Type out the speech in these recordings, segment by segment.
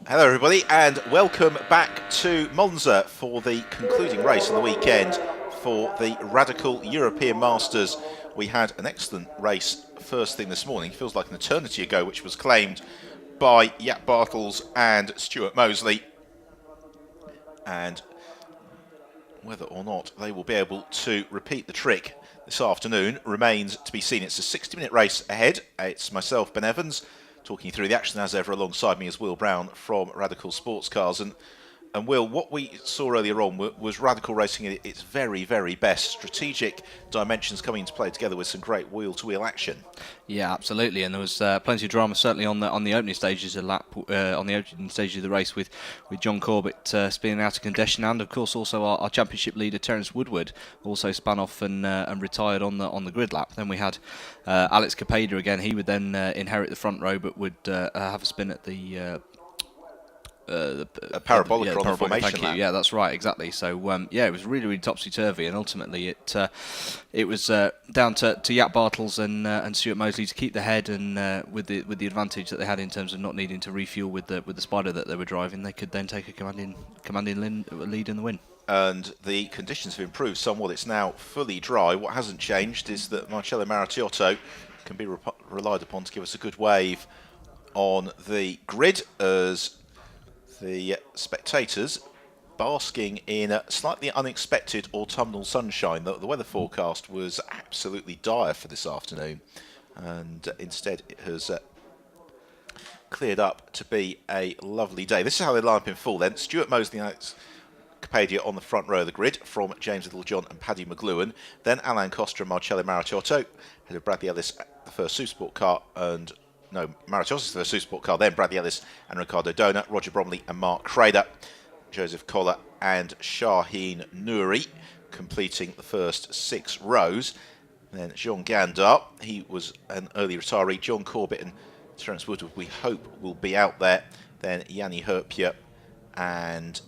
Hello everybody and welcome back to Monza for the concluding race of the weekend for the Radical European Masters. We had an excellent race first thing this morning, feels like an eternity ago, which was claimed by Jaap Bartels and Stuart Moseley. And whether or not they will be able to repeat the trick this afternoon remains to be seen. It's a 60-minute race ahead. It's myself, Ben Evans, talking you through the action as ever. Alongside me is Will Brown from Radical Sports Cars. And Will, what we saw earlier on was Radical racing at its very, very best. Strategic dimensions coming into play together with some great wheel-to-wheel action. Yeah, absolutely, and there was plenty of drama certainly on the opening stages of the race with John Corbett spinning out of congestion, and of course also our championship leader Terence Woodward also spun off and retired on the grid lap. Then we had Alex Capeda again. He would then inherit the front row, but would have a spin at the a parabolic on the formation lap. Yeah, that's right, exactly. So it was really topsy-turvy, and ultimately it was down to Jaap Bartels and Stuart Moseley to keep the head, and with the advantage that they had in terms of not needing to refuel with the Spider that they were driving, they could then take a commanding lead in the win. And the conditions have improved somewhat. It's now fully dry. What hasn't changed is that Marcello Maracchiotto can be relied upon to give us a good wave on the grid as the spectators basking in a slightly unexpected autumnal sunshine. The weather forecast was absolutely dire for this afternoon, and instead it has cleared up to be a lovely day. This is how they line up in full then. Stuart Moseley and Alex Capeda on the front row of the grid from James Littlejohn and Paddy McLuhan. Then Alain Costa and Marcello Maracchiotto, ahead of Bradley Ellis, the first Supersport car, and Maracchiotto's the first Supersport car, then Bradley Ellis and Ricardo Dona, Roger Bromley and Mark Crader, Joseph Koller and Shaheen Nouri completing the first 6 rows. Then Jean Gandar, he was an early retiree. John Corbett and Terence Woodward, we hope, will be out there. Then Yanni Herpia and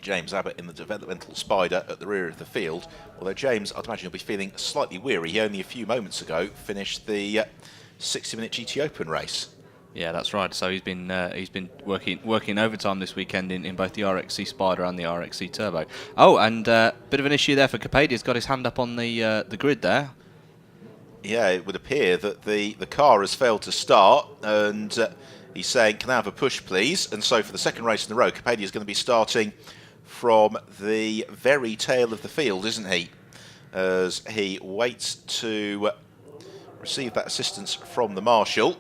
James Abbott in the developmental Spider at the rear of the field. Although James, I'd imagine, will be feeling slightly weary. He only a few moments ago finished the 60-minute GT Open race. Yeah, that's right. So he's been working overtime this weekend in both the RXC Spider and the RXC Turbo. Oh, and bit of an issue there for Capeda. He's got his hand up on the grid there. Yeah, it would appear that the car has failed to start, and he's saying, "Can I have a push, please?" And so for the second race in a row, Capeda is going to be starting from the very tail of the field, isn't he? As he waits to receive that assistance from the marshal.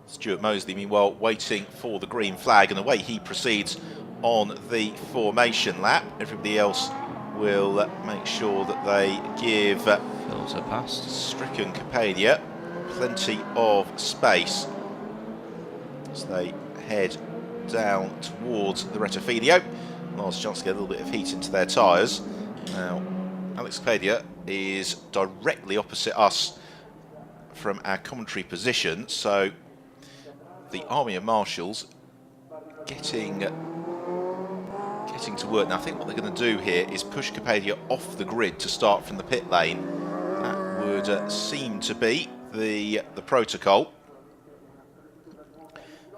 Stuart Moseley, meanwhile, waiting for the green flag, and the way he proceeds on the formation lap, everybody else will make sure that they give filter past stricken Capeda plenty of space as they head down towards the Rettifidio. Last chance to get a little bit of heat into their tyres. Now, Alex Capeda is directly opposite us from our commentary position, so the army of marshals getting to work. Now I think what they're going to do here is push Capeda off the grid to start from the pit lane. That would seem to be the protocol.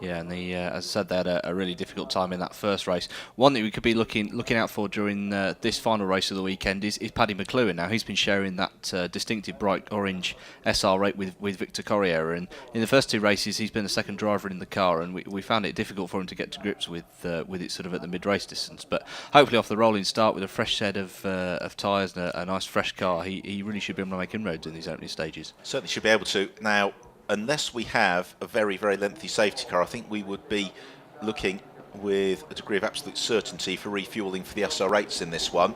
Yeah, and as I said, they had a really difficult time in that first race. One that we could be looking out for during this final race of the weekend is Paddy McLuhan. Now, he's been sharing that distinctive bright orange SR8 with Victor Corriere, and in the first 2 races, he's been the second driver in the car, and we found it difficult for him to get to grips with it sort of at the mid-race distance. But hopefully, off the rolling start with a fresh set of tyres and a nice fresh car, he really should be able to make inroads in these opening stages. Certainly should be able to. Now, unless we have a very, very lengthy safety car, I think we would be looking with a degree of absolute certainty for refuelling for the SR8s in this one,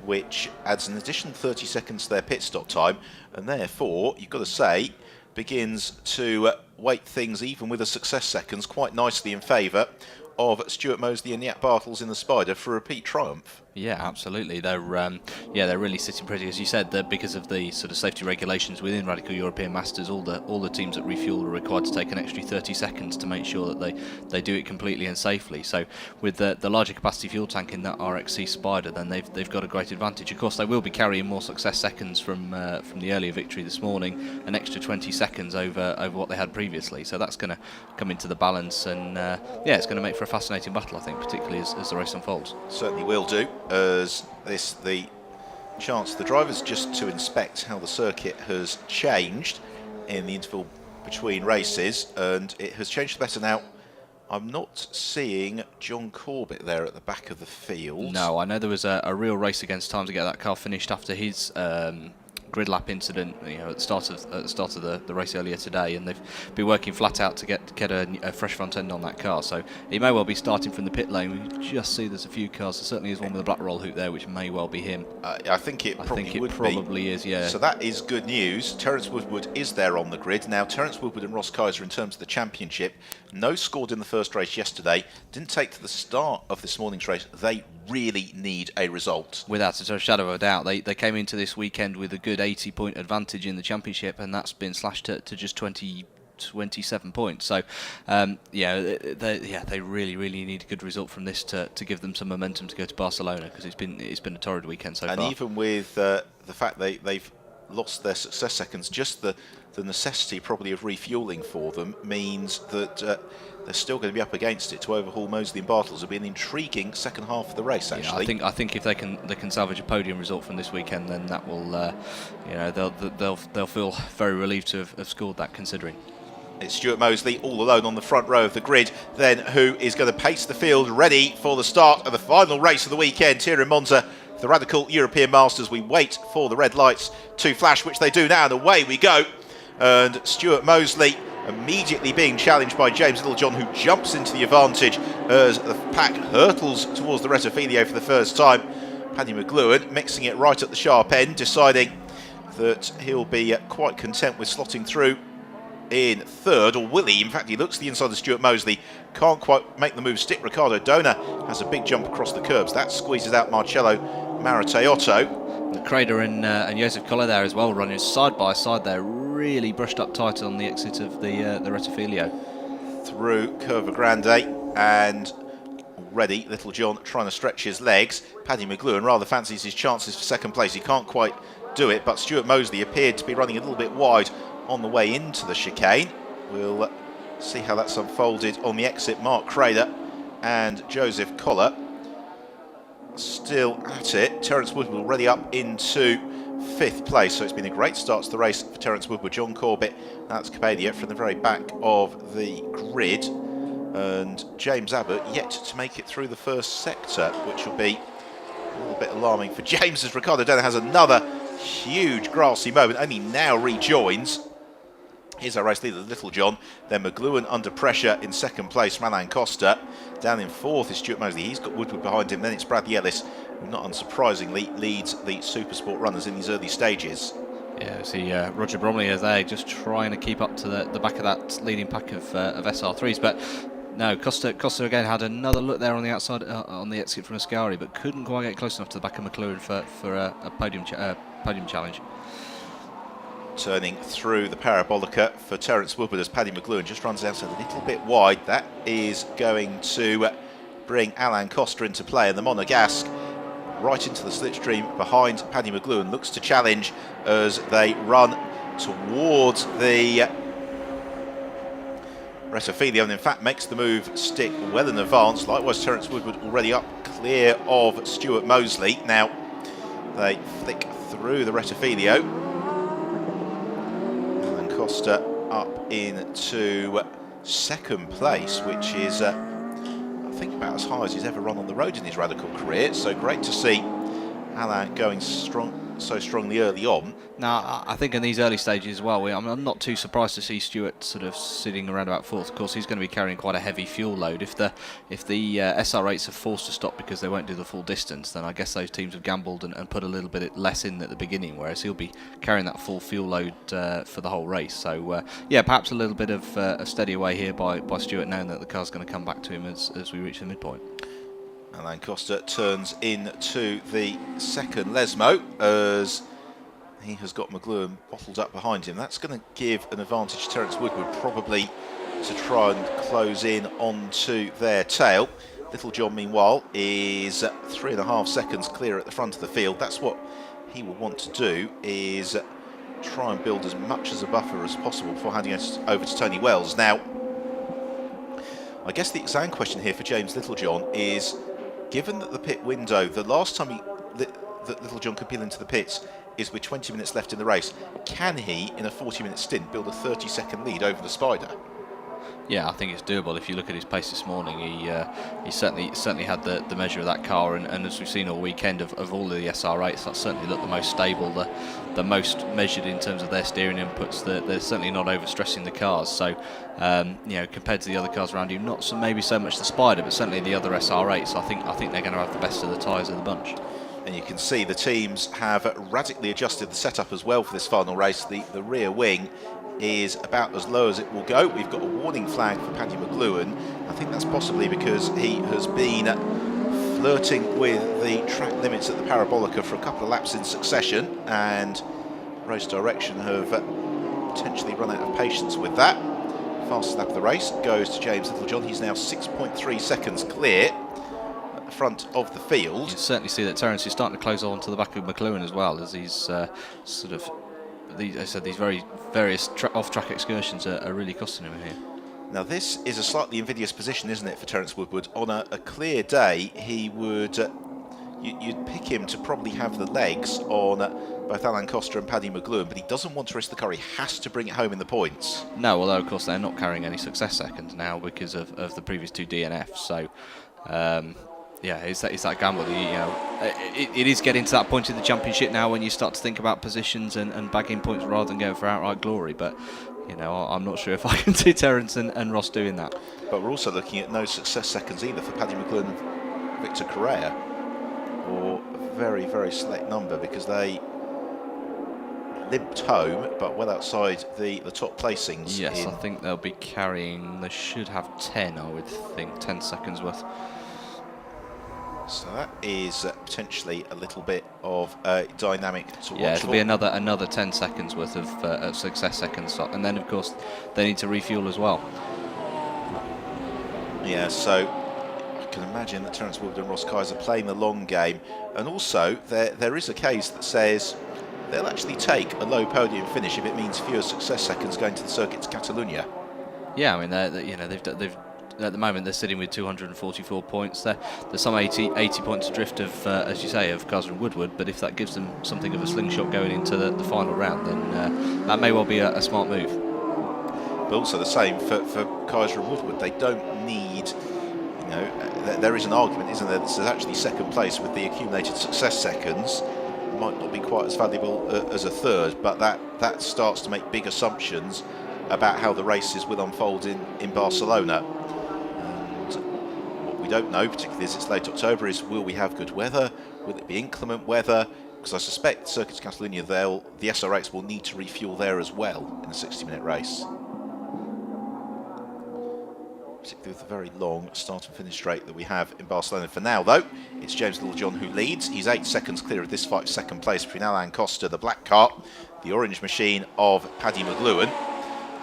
which adds an additional 30 seconds to their pit stop time, and therefore, you've got to say, begins to weight things, even with the success seconds, quite nicely in favour of Stuart Moseley and Jaap Bartels in the Spider for a repeat triumph. Yeah, absolutely. They're really sitting pretty, as you said. Because of the sort of safety regulations within Radical European Masters, all the teams that refuel are required to take an extra 30 seconds to make sure that they do it completely and safely. So with the larger capacity fuel tank in that RXC Spider, then they've got a great advantage. Of course, they will be carrying more success seconds from the earlier victory this morning, an extra 20 seconds over what they had previously. So that's going to come into the balance, and it's going to make for a fascinating battle, I think, particularly as the race unfolds. Certainly will do, as the chance the drivers just to inspect how the circuit has changed in the interval between races, and it has changed for the better now. I'm not seeing John Corbett there at the back of the field. No, I know there was a real race against time to get that car finished after his grid lap incident, at the start of the race earlier today, and they've been working flat out to get a fresh front end on that car. So he may well be starting from the pit lane. We just see there's a few cars. There certainly is one with a black roll hoop there, which may well be him. I think it probably is. Yeah. So that is good news. Terence Woodward is there on the grid now. Terence Woodward and Ross Kaiser, in terms of the championship, no scored in the first race yesterday. Didn't take to the start of this morning's race. They really need a result. Without a shadow of a doubt, they came into this weekend with a good 80-point advantage in the championship, and that's been slashed to just 27 points. So, they really need a good result from this to give them some momentum to go to Barcelona, because it's been a torrid weekend so far. And even with the fact they've lost their success seconds, just the necessity probably of refuelling for them means that they're still going to be up against it to overhaul Moseley and Bartels. It'll be an intriguing second half of the race, actually. I think if they can salvage a podium result from this weekend, then that will, they'll feel very relieved to have scored that, considering. It's Stuart Moseley all alone on the front row of the grid, then, who is going to pace the field, ready for the start of the final race of the weekend here in Monza. The Radical European Masters. We wait for the red lights to flash, which they do now, and away we go. And Stuart Moseley immediately being challenged by James Littlejohn, who jumps into the advantage as the pack hurtles towards the Retofilio for the first time. Paddy McLuhan mixing it right at the sharp end, deciding that he'll be quite content with slotting through in third, or will he? In fact, he looks to the inside of Stuart Moseley, can't quite make the move stick. Ricardo Dona has a big jump across the curbs. That squeezes out Marcello Maratteotto. Crader and Joseph Koller there as well, running side by side there, really brushed up tight on the exit of the Retofilio. Through Curva Grande, and already Littlejohn trying to stretch his legs. Paddy McLuhan rather fancies his chances for second place. He can't quite do it, but Stuart Moseley appeared to be running a little bit wide on the way into the chicane. We'll see how that's unfolded on the exit. Mark Crader and Joseph Koller still at it. Terence Woodward already up into fifth place, so it's been a great start to the race for Terence Woodward. John Corbett, that's Capadia from the very back of the grid, and James Abbott yet to make it through the first sector, which will be a little bit alarming for James, as Ricardo Dona has another huge grassy moment, only now rejoins. Here's our race leader, Littlejohn. Then McLuhan under pressure in second place, Alan Costa. Down in fourth is Stuart Moseley. He's got Woodward behind him. Then it's Bradley Ellis, who not unsurprisingly leads the Supersport runners in these early stages. Yeah, see Roger Bromley is there, just trying to keep up to the back of that leading pack of SR3s. But no, Costa again had another look there on the outside, on the exit from Ascari, but couldn't quite get close enough to the back of McLuhan for a podium challenge. Turning through the Parabolica for Terence Woodward as Paddy McLuhan just runs out a little bit wide. That is going to bring Alain Costa into play, and the Monegasque right into the slipstream behind Paddy McLuhan looks to challenge as they run towards the Retofilio, and in fact makes the move stick well in advance. Likewise, Terence Woodward already up clear of Stuart Moseley. Now they flick through the Retofilio. Costa up into second place, which is I think about as high as he's ever run on the road in his Radical career. So great to see Alain going so strongly early on. Now, I think in these early stages as well, I'm not too surprised to see Stuart sort of sitting around about fourth. Of course, he's going to be carrying quite a heavy fuel load. If the SR8s are forced to stop because they won't do the full distance, then I guess those teams have gambled and put a little bit less in at the beginning, whereas he'll be carrying that full fuel load for the whole race. So, perhaps a little bit of a steady away here by Stuart, knowing that the car's going to come back to him as we reach the midpoint. Alain Costa turns into the second Lesmo as he has got McLuhan bottled up behind him. That's going to give an advantage to Terence Woodward, probably to try and close in onto their tail. Little John, meanwhile, is 3.5 seconds clear at the front of the field. That's what he will want to do, is try and build as much as a buffer as possible before handing it over to Tony Wells. Now, I guess the exam question here for James Littlejohn is, given that the pit window, the last time that Littlejohn could peel into the pits is with 20 minutes left in the race, can he, in a 40-minute stint, build a 30-second lead over the Spider? Yeah, I think it's doable. If you look at his pace this morning, he certainly had the measure of that car, and as we've seen all weekend of all of the SR8s, that certainly looked the most stable, the most measured in terms of their steering inputs. They're certainly not overstressing the cars. So, compared to the other cars around you, not maybe so much the Spider, but certainly the other SR8s. I think they're going to have the best of the tyres of the bunch. And you can see the teams have radically adjusted the setup as well for this final race. The rear wing is about as low as it will go. We've got a warning flag for Paddy McLuhan. I think that's possibly because he has been flirting with the track limits at the Parabolica for a couple of laps in succession, and race direction have potentially run out of patience with that. Fastest lap of the race goes to James Littlejohn. He's now 6.3 seconds clear at the front of the field. You can certainly see that Terence is starting to close on to the back of McLuhan as well, as he's these various off-track excursions are really costing him here. Now this is a slightly invidious position, isn't it, for Terence Woodward? On a clear day, he would you'd pick him to probably have the legs on both Alain Costa and Paddy McLuhan, but he doesn't want to risk the car. He has to bring it home in the points. No, although of course they're not carrying any success seconds now because of the previous two DNFs. So. Yeah, it's that gamble. It is getting to that point in the championship now when you start to think about positions and bagging points rather than going for outright glory. But I'm not sure if I can see Terence and Ross doing that. But we're also looking at no success seconds either for Paddy McLuhan and Victor Correa, or a very, very select number, because they limped home, but well outside the top placings. Yes, I think they'll be carrying. They should have 10. I would think 10 seconds worth. So that is potentially a little bit of dynamic to watch. Yeah, it'll be another 10 seconds worth of success seconds, and then of course they need to refuel as well. Yeah, so I can imagine that Terence Woodward and Ross Kaiser playing the long game, and also there is a case that says they'll actually take a low podium finish if it means fewer success seconds going to the circuit to Catalunya. Yeah, I mean they've at the moment they're sitting with 244 points. There's some 80 points adrift of, as you say, of Kaiser and Woodward, but if that gives them something of a slingshot going into the final round, then that may well be a smart move. But also the same for Kaiser and Woodward. They don't need, there is an argument, isn't there, that there's actually second place with the accumulated success seconds might not be quite as valuable as a third, but that starts to make big assumptions about how the races will unfold in Barcelona. We don't know, particularly as it's late October, is will we have good weather? Will it be inclement weather? Because I suspect Circuit Catalunya, the SR8s will need to refuel there as well in a 60-minute race. Particularly with the very long start and finish straight that we have in Barcelona. For now, though, it's James Littlejohn who leads. He's 8 seconds clear of this fight, second place between Alain Costa, the black car, the orange machine of Paddy McLuhan.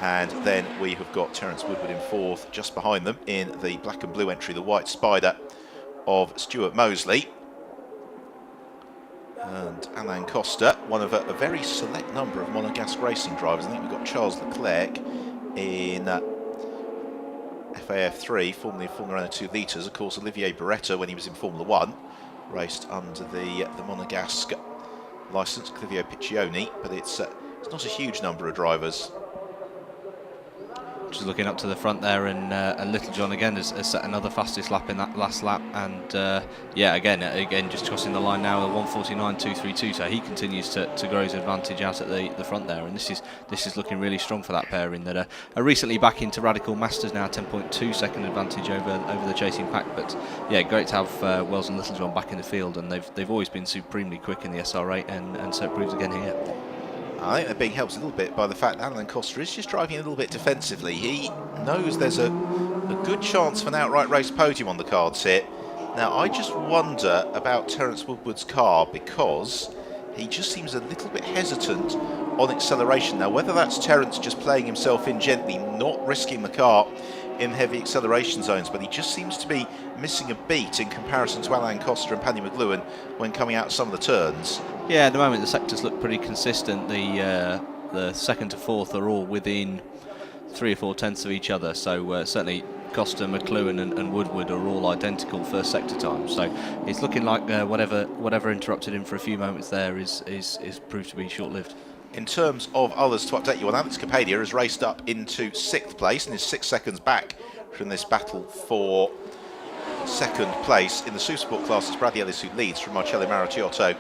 And then we have got Terence Woodward in fourth, just behind them in the black and blue entry, the white Spider of Stuart Mosley. And Alain Costa, one of a very select number of monogasque racing drivers. I think we've got Charles Leclerc in FAF3, formerly of Formula Renault 2 litres. Of course, Olivier Beretta, when he was in Formula 1, raced under the monogasque licence, Clivio Piccioni, but it's not a huge number of drivers. Just looking up to the front there, and Littlejohn again has set another fastest lap in that last lap, and yeah, again just crossing the line now at 1:49.232. So he continues to grow his advantage out at the front there, and this is looking really strong for that pairing that are recently back into Radical Masters now, 10.2 second advantage over the chasing pack. But yeah, great to have Wells and Littlejohn back in the field, and they've always been supremely quick in the SR8, and so it proves again here. I think they're being helped a little bit by the fact that Alain Costa is just driving a little bit defensively. He knows there's a good chance for an outright race podium on the cards here. Now, I just wonder about Terence Woodward's car, because he just seems a little bit hesitant on acceleration. Now, whether that's Terence just playing himself in gently, not risking the car in heavy acceleration zones, but he just seems to be missing a beat in comparison to Alain Costa and Paddy McLuhan when coming out some of the turns. Yeah, at the moment the sectors look pretty consistent. The second to fourth are all within 3 or 4 tenths of each other, so certainly Costa, McLuhan and Woodward are all identical first sector time. So it's looking like whatever interrupted him for a few moments there is proved to be short-lived. In terms of others to update you on, Alex Capadia has raced up into 6th place and is 6 seconds back from this battle for 2nd place. In the Supersport class, it's Bradley Ellis who leads from Marcello Maracciotto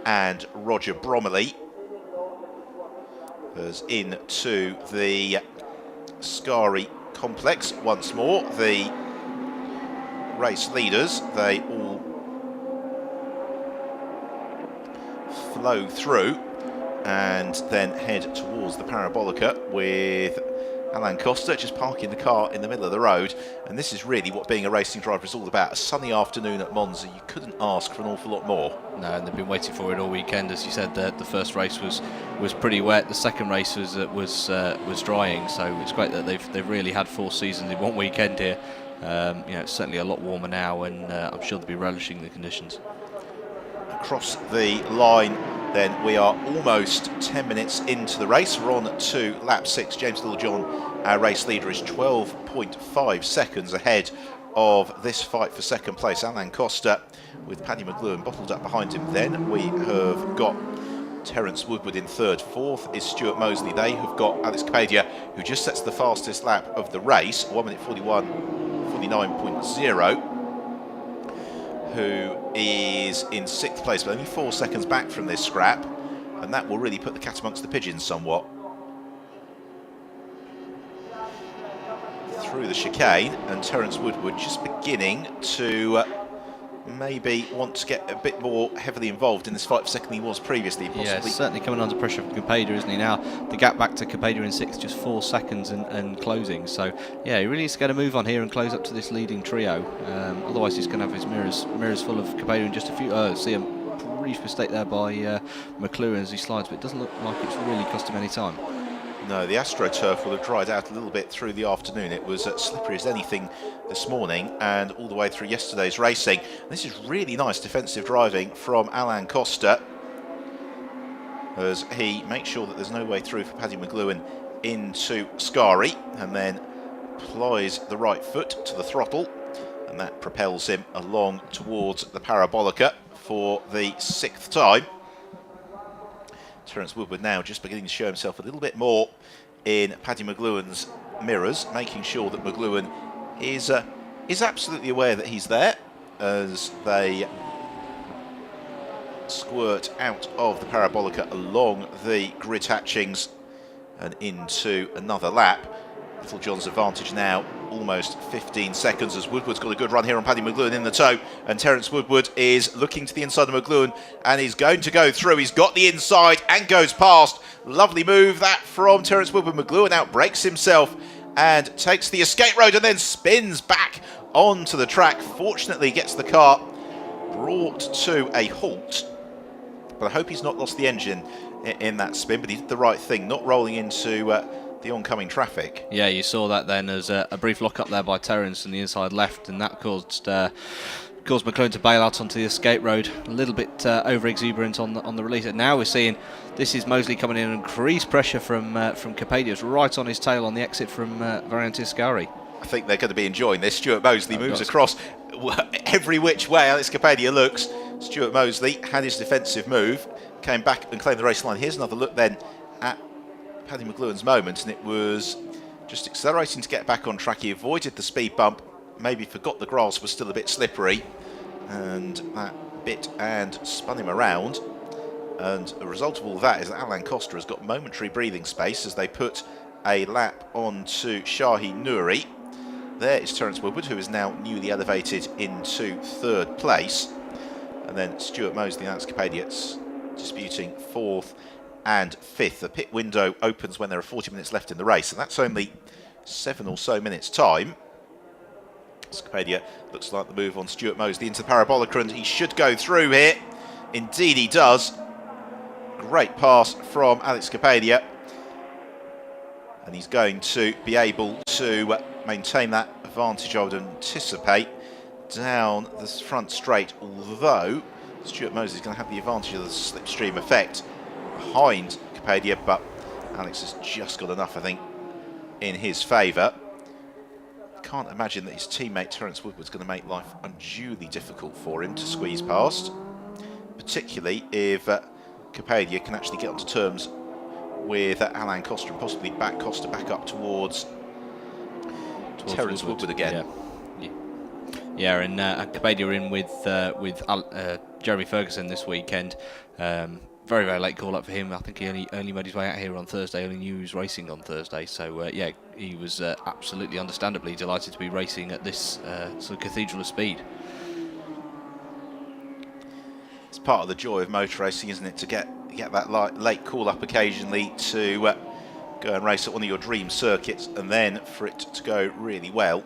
and Roger Bromley. As into the Scari complex once more. The race leaders, they all flow through and then head towards the Parabolica, with Alain Costa just parking the car in the middle of the road. And this is really what being a racing driver is all about. A sunny afternoon at Monza, you couldn't ask for an awful lot more. No, and they've been waiting for it all weekend. As you said, the first race was pretty wet. The second race was drying. So it's great that they've really had 4 seasons in one weekend here. It's certainly a lot warmer now, and I'm sure they'll be relishing the conditions. Across the line, then we are almost 10 minutes into the race. We're on to lap 6. James Littlejohn, our race leader, is 12.5 seconds ahead of this fight for 2nd place. Alain Costa with Paddy McLuhan bottled up behind him. Then we have got Terence Woodward in 3rd. 4th is Stuart Mosley. They have got Alex Capadia, who just sets the fastest lap of the race, 1 minute 49.0, who is in 6th place, but only 4 seconds back from this scrap, and that will really put the cat amongst the pigeons somewhat. Through the chicane, and Terence Woodward just beginning to maybe want to get a bit more heavily involved in this fight for 2nd than he was previously. Possibly. Yeah, certainly coming under pressure from Capadia, isn't he now? The gap back to Capadia in 6th, just 4 seconds and closing. So yeah, he really needs to get a move on here and close up to this leading trio. Otherwise he's going to have his mirrors full of Capadia in just a few. See a brief mistake there by McLuhan as he slides, but it doesn't look like it's really cost him any time. No, the AstroTurf will have dried out a little bit through the afternoon. It was slippery as anything this morning and all the way through yesterday's racing. This is really nice defensive driving from Alain Costa as he makes sure that there's no way through for Paddy McLuhan into Scari, and then applies the right foot to the throttle, and that propels him along towards the Parabolica for the 6th time. Terence Woodward now just beginning to show himself a little bit more in Paddy McLuhan's mirrors, making sure that McLuhan is absolutely aware that he's there as they squirt out of the Parabolica along the grid hatchings and into another lap. Littlejohn's advantage now almost 15 seconds as Woodward's got a good run here on Paddy McLuhan in the tow, and Terence Woodward is looking to the inside of McLuhan and he's going to go through. He's got the inside and goes past. Lovely move that from Terence Woodward. McLuhan outbrakes himself and takes the escape road and then spins back onto the track. Fortunately gets the car brought to a halt, but I hope he's not lost the engine in that spin, but he did the right thing, not rolling into the oncoming traffic. Yeah, you saw that then as a brief lock up there by Terence on the inside left, and that caused McLuhan to bail out onto the escape road. A little bit over exuberant on the release. And now we're seeing this is Mosley coming in and increased pressure from Capadia. It's right on his tail on the exit from Variante Scari. I think they're going to be enjoying this. Stuart Mosley moves across every which way Alex Capadia looks. Stuart Mosley had his defensive move, came back and claimed the race line. Here's another look then at Paddy McLuhan's moment, and it was just accelerating to get back on track. He avoided the speed bump, maybe forgot the grass was still a bit slippery, and that bit and spun him around. And the result of all that is that Alain Costa has got momentary breathing space as they put a lap onto Shahi Nouri. There is Terence Woodward, who is now newly elevated into 3rd place. And then Stuart Mosley and Alex Capadia disputing 4th and 5th. The pit window opens when there are 40 minutes left in the race, and that's only 7 or so minutes time. Scapadia looks like the move on Stuart Mosley into the Parabolica, and he should go through here. Indeed he does. Great pass from Alex Scapadia. And he's going to be able to maintain that advantage, I would anticipate, down the front straight, although Stuart Mosley is going to have the advantage of the slipstream effect behind Scapadia, but Alex has just got enough, I think, in his favour. Can't imagine that his teammate Terence Woodward's going to make life unduly difficult for him to squeeze past, particularly if Scapadia can actually get onto terms with Alain Costa and possibly back Costa back up towards Terence Woodward again. Yeah, and Scapadia in with Jeremy Ferguson this weekend. Very, very late call up for him. I think he only made his way out here on Thursday, only knew he was racing on Thursday. So, yeah, he was absolutely understandably delighted to be racing at this sort of cathedral of speed. It's part of the joy of motor racing, isn't it, to get that late call up occasionally to go and race at one of your dream circuits, and then for it to go really well.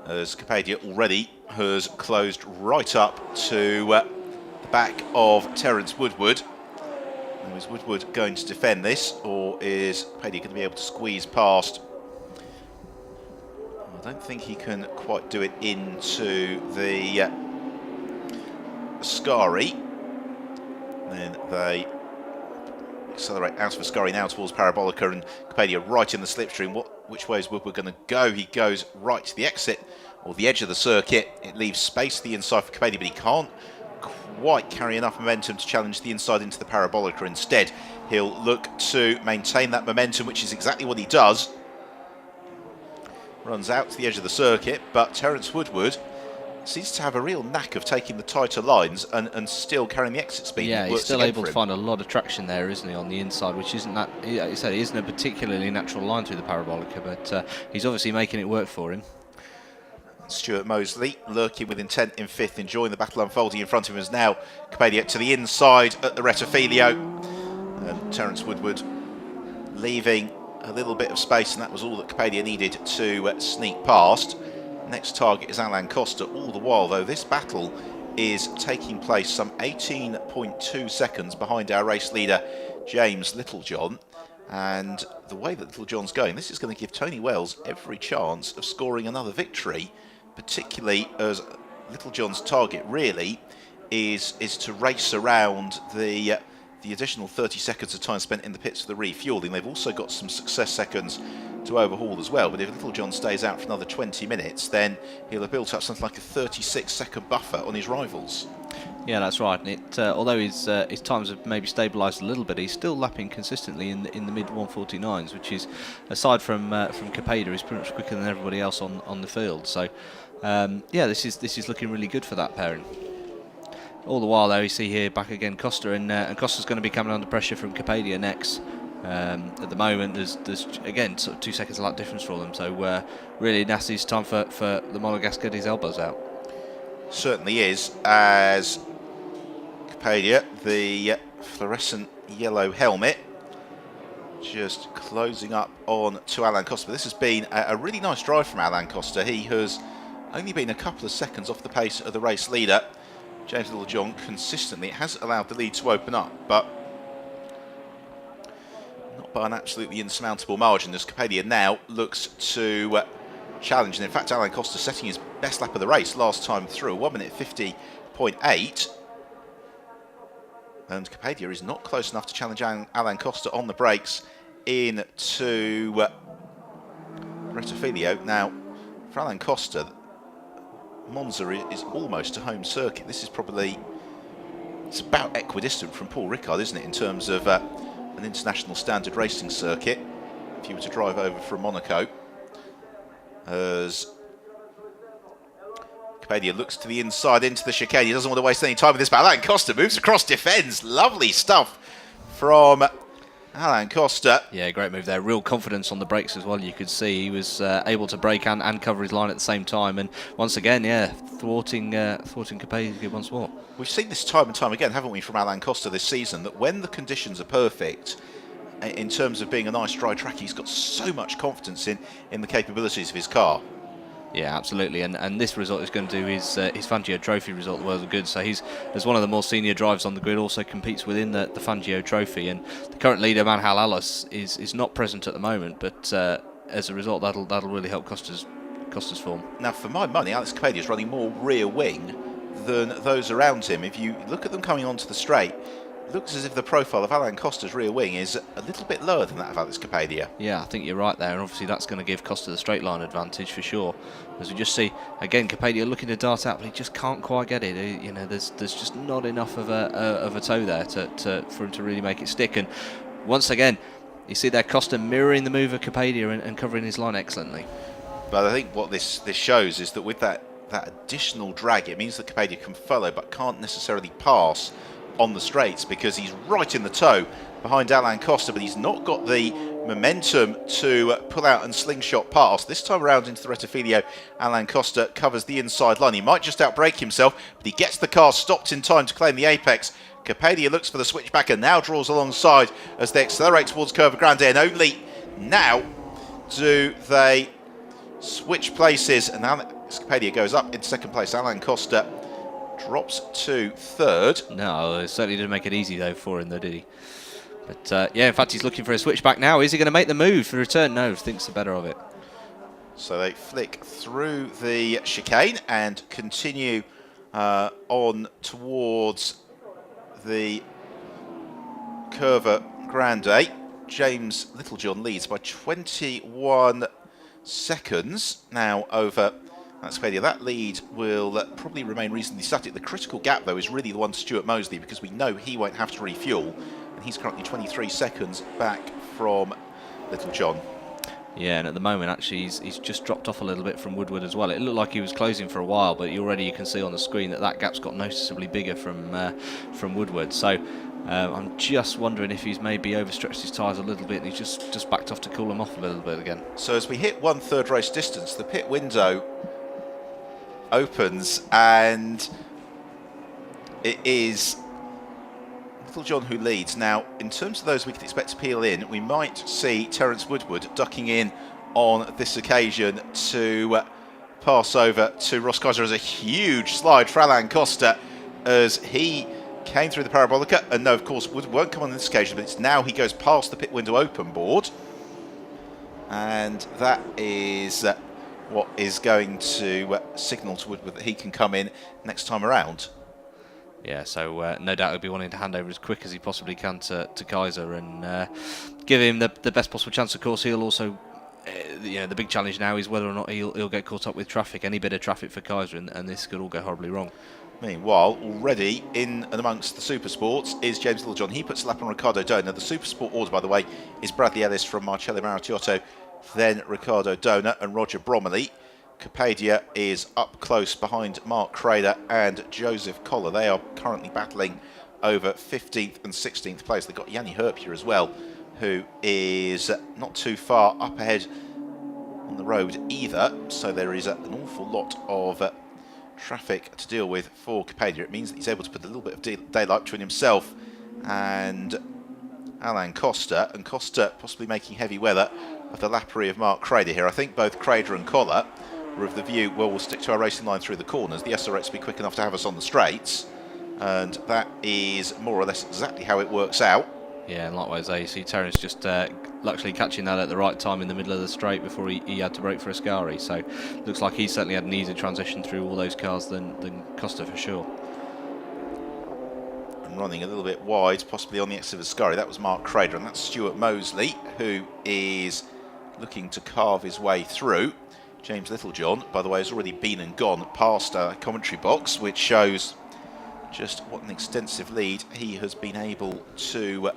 As Scapadia already has closed right up to the back of Terence Woodward. Now, is Woodward going to defend this, or is Scapadia going to be able to squeeze past? I don't think he can quite do it into the Ascari. Then they accelerate out of Ascari now towards Parabolica, and Scapadia right in the slipstream. Which way is Woodward going to go? He goes right to the exit, or the edge of the circuit. It leaves space to the inside for Scapadia, but he can't quite carry enough momentum to challenge the inside into the Parabolica. Instead, he'll look to maintain that momentum, which is exactly what he does. Runs out to the edge of the circuit, but Terence Woodward seems to have a real knack of taking the tighter lines and still carrying the exit speed. Yeah, he's still able to find a lot of traction there, isn't he, on the inside, which isn't that, like you said, it isn't a particularly natural line through the Parabolica, but he's obviously making it work for him. Stuart Mosley lurking with intent in fifth, enjoying the battle unfolding in front of him, as now Scapadia to the inside at the Rettifilio, and Terence Woodward leaving a little bit of space, and that was all that Scapadia needed to sneak past. Next target is Alain Costa. All the while, though, this battle is taking place some 18.2 seconds behind our race leader, James Littlejohn. And the way that Littlejohn's going, this is going to give Tony Wells every chance of scoring another victory, particularly as Littlejohn's target really is to race around the additional 30 seconds of time spent in the pits for the refueling. They've also got some success seconds to overhaul as well, but if Littlejohn stays out for another 20 minutes, then he'll have built up something like a 36-second buffer on his rivals. Yeah, that's right. And it, although his times have maybe stabilised a little bit, he's still lapping consistently in the mid 149s, which is, aside from Scapadia, is pretty much quicker than everybody else on the field. So, yeah, this is looking really good for that pairing. All the while, though, you see here back again Costa, and Costa's going to be coming under pressure from Scapadia next. At the moment, there's again sort of 2 seconds of that difference for them. So really, nasty. It's time for the Monegasque to get his elbows out. Certainly is, as Scapadia, the fluorescent yellow helmet, just closing up on to Alain Costa. But this has been a really nice drive from Alain Costa. He has only been a couple of seconds off the pace of the race leader, James Littlejohn. Consistently, it has allowed the lead to open up, but not by an absolutely insurmountable margin, as Scapadia now looks to challenge. And in fact, Alain Costa setting his best lap of the race last time through, 1 minute 50.8. And Scapadia is not close enough to challenge Alain Costa on the brakes into Rettifilio. Now, for Alain Costa, Monza is almost a home circuit. This is probably, it's about equidistant from Paul Ricard, isn't it, in terms of an international standard racing circuit, if you were to drive over from Monaco. As Scapadia looks to the inside into the chicane. He doesn't want to waste any time with this, but Alain Costa moves across, defends. Lovely stuff from Alain Costa. Yeah, great move there. Real confidence on the brakes as well. You could see he was able to brake and cover his line at the same time. And once again, yeah, thwarting Scapadia once more. We've seen this time and time again, haven't we, from Alain Costa this season, that when the conditions are perfect, in terms of being a nice dry track. He's got so much confidence in the capabilities of his car. Yeah, absolutely, and this result is going to do his Fangio Trophy result the world of good. So he's, as one of the more senior drivers on the grid, also competes within the Fangio Trophy. And the current leader, Manhal Alas, is not present at the moment, but as a result, that'll really help Costa's form. Now, for my money, Alex Capaldi is running more rear wing than those around him. If you look at them coming onto the straight, it looks as if the profile of Alain Costa's rear wing is a little bit lower than that of Alex Capaldi. Yeah, I think you're right there, and obviously that's going to give Costa the straight line advantage for sure. As we just see, again, Capaldi looking to dart out, but he just can't quite get it. There's just not enough of a toe there for him to really make it stick. And once again, you see there Costa mirroring the move of Capaldi and covering his line excellently. But I think what this shows is that with that additional drag, it means that Capaldi can follow but can't necessarily pass on the straights, because he's right in the toe behind Alain Costa, but he's not got the momentum to pull out and slingshot past. This time around into the Rettifilio, Alain Costa covers the inside line. He might just outbrake himself, but he gets the car stopped in time to claim the apex. Capaldi looks for the switchback and now draws alongside as they accelerate towards Curva Grande, and only now do they switch places, and Alex Capaldi goes up in second place. Alain Costa drops to third. No, it certainly didn't make it easy though for him, though, did he? But yeah, in fact, he's looking for a switchback now. Is he going to make the move for return? No, thinks the better of it. So they flick through the chicane and continue on towards the Curva Grande. James Littlejohn leads by 21 seconds now over Alex Capaldi. That lead will probably remain reasonably static. The critical gap, though, is really the one to Stuart Mosley, because we know he won't have to refuel, and he's currently 23 seconds back from Littlejohn. Yeah, and at the moment, actually, he's just dropped off a little bit from Woodward as well. It looked like he was closing for a while, but already you can see on the screen that gap's got noticeably bigger from Woodward. So I'm just wondering if he's maybe overstretched his tyres a little bit, and he's just backed off to cool them off a little bit again. So as we hit 1/3 race distance, the pit window opens, and it is Littlejohn who leads. Now, in terms of those we can expect to peel in, we might see Terence Woodward ducking in on this occasion to pass over to Ross Kaiser, as a huge slide for Alain Costa as he came through the parabolica. And no, of course, Woodward won't come on this occasion, but it's now he goes past the pit window open board, and that is what is going to signal to Woodward that he can come in next time around. Yeah, so no doubt he'll be wanting to hand over as quick as he possibly can to Kaiser and give him the best possible chance. Of course, he'll also, the big challenge now is whether or not he'll get caught up with traffic, any bit of traffic for Kaiser, and this could all go horribly wrong. Meanwhile, already in and amongst the Super Sports is James Littlejohn. He puts a lap on Ricardo Dona. The Super Sport order, by the way, is Bradley Ellis from Marcello Maritiotto, then Ricardo Dona and Roger Bromley. Capaldi is up close behind Mark Crader and Joseph Collar. They are currently battling over 15th and 16th place. They've got Yanni Herp here as well, who is not too far up ahead on the road either. So there is an awful lot of traffic to deal with for Capaldi. It means that he's able to put a little bit of daylight between himself and Alain Costa, and Costa possibly making heavy weather of the lappery of Mark Crader here. I think both Crader and Collar were of the view, well, we'll stick to our racing line through the corners. The SRX will be quick enough to have us on the straights, and that is more or less exactly how it works out. Yeah, and likewise, you see Terence just luckily catching that at the right time in the middle of the straight before he had to brake for Ascari. So looks like he certainly had an easier transition through all those cars than Costa for sure. And running a little bit wide, possibly on the exit of Ascari, that was Mark Crader, and that's Stuart Mosley, who is looking to carve his way through. James Littlejohn, by the way, has already been and gone past our commentary box, which shows just what an extensive lead he has been able to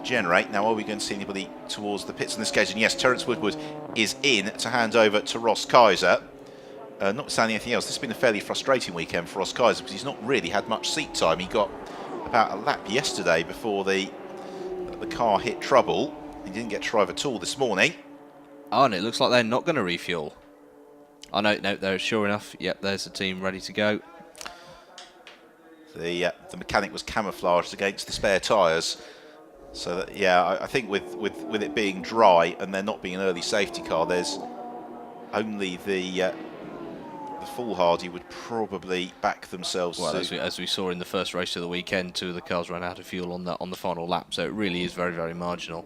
generate. Now, are we going to see anybody towards the pits on this occasion? Yes, Terence Woodward is in to hand over to Ross Kaiser. Notwithstanding anything else, this has been a fairly frustrating weekend for Ross Kaiser, because he's not really had much seat time. He got about a lap yesterday before the car hit trouble. He didn't get to drive at all this morning. Oh, and it looks like they're not going to refuel. Oh, no, they're sure enough. Yep, there's the team ready to go. The mechanic was camouflaged against the spare tyres. So that, yeah, I think with it being dry and there not being an early safety car, there's only the foolhardy would probably back themselves. Well, as we saw in the first race of the weekend, two of the cars ran out of fuel on the final lap, so it really is very, very marginal.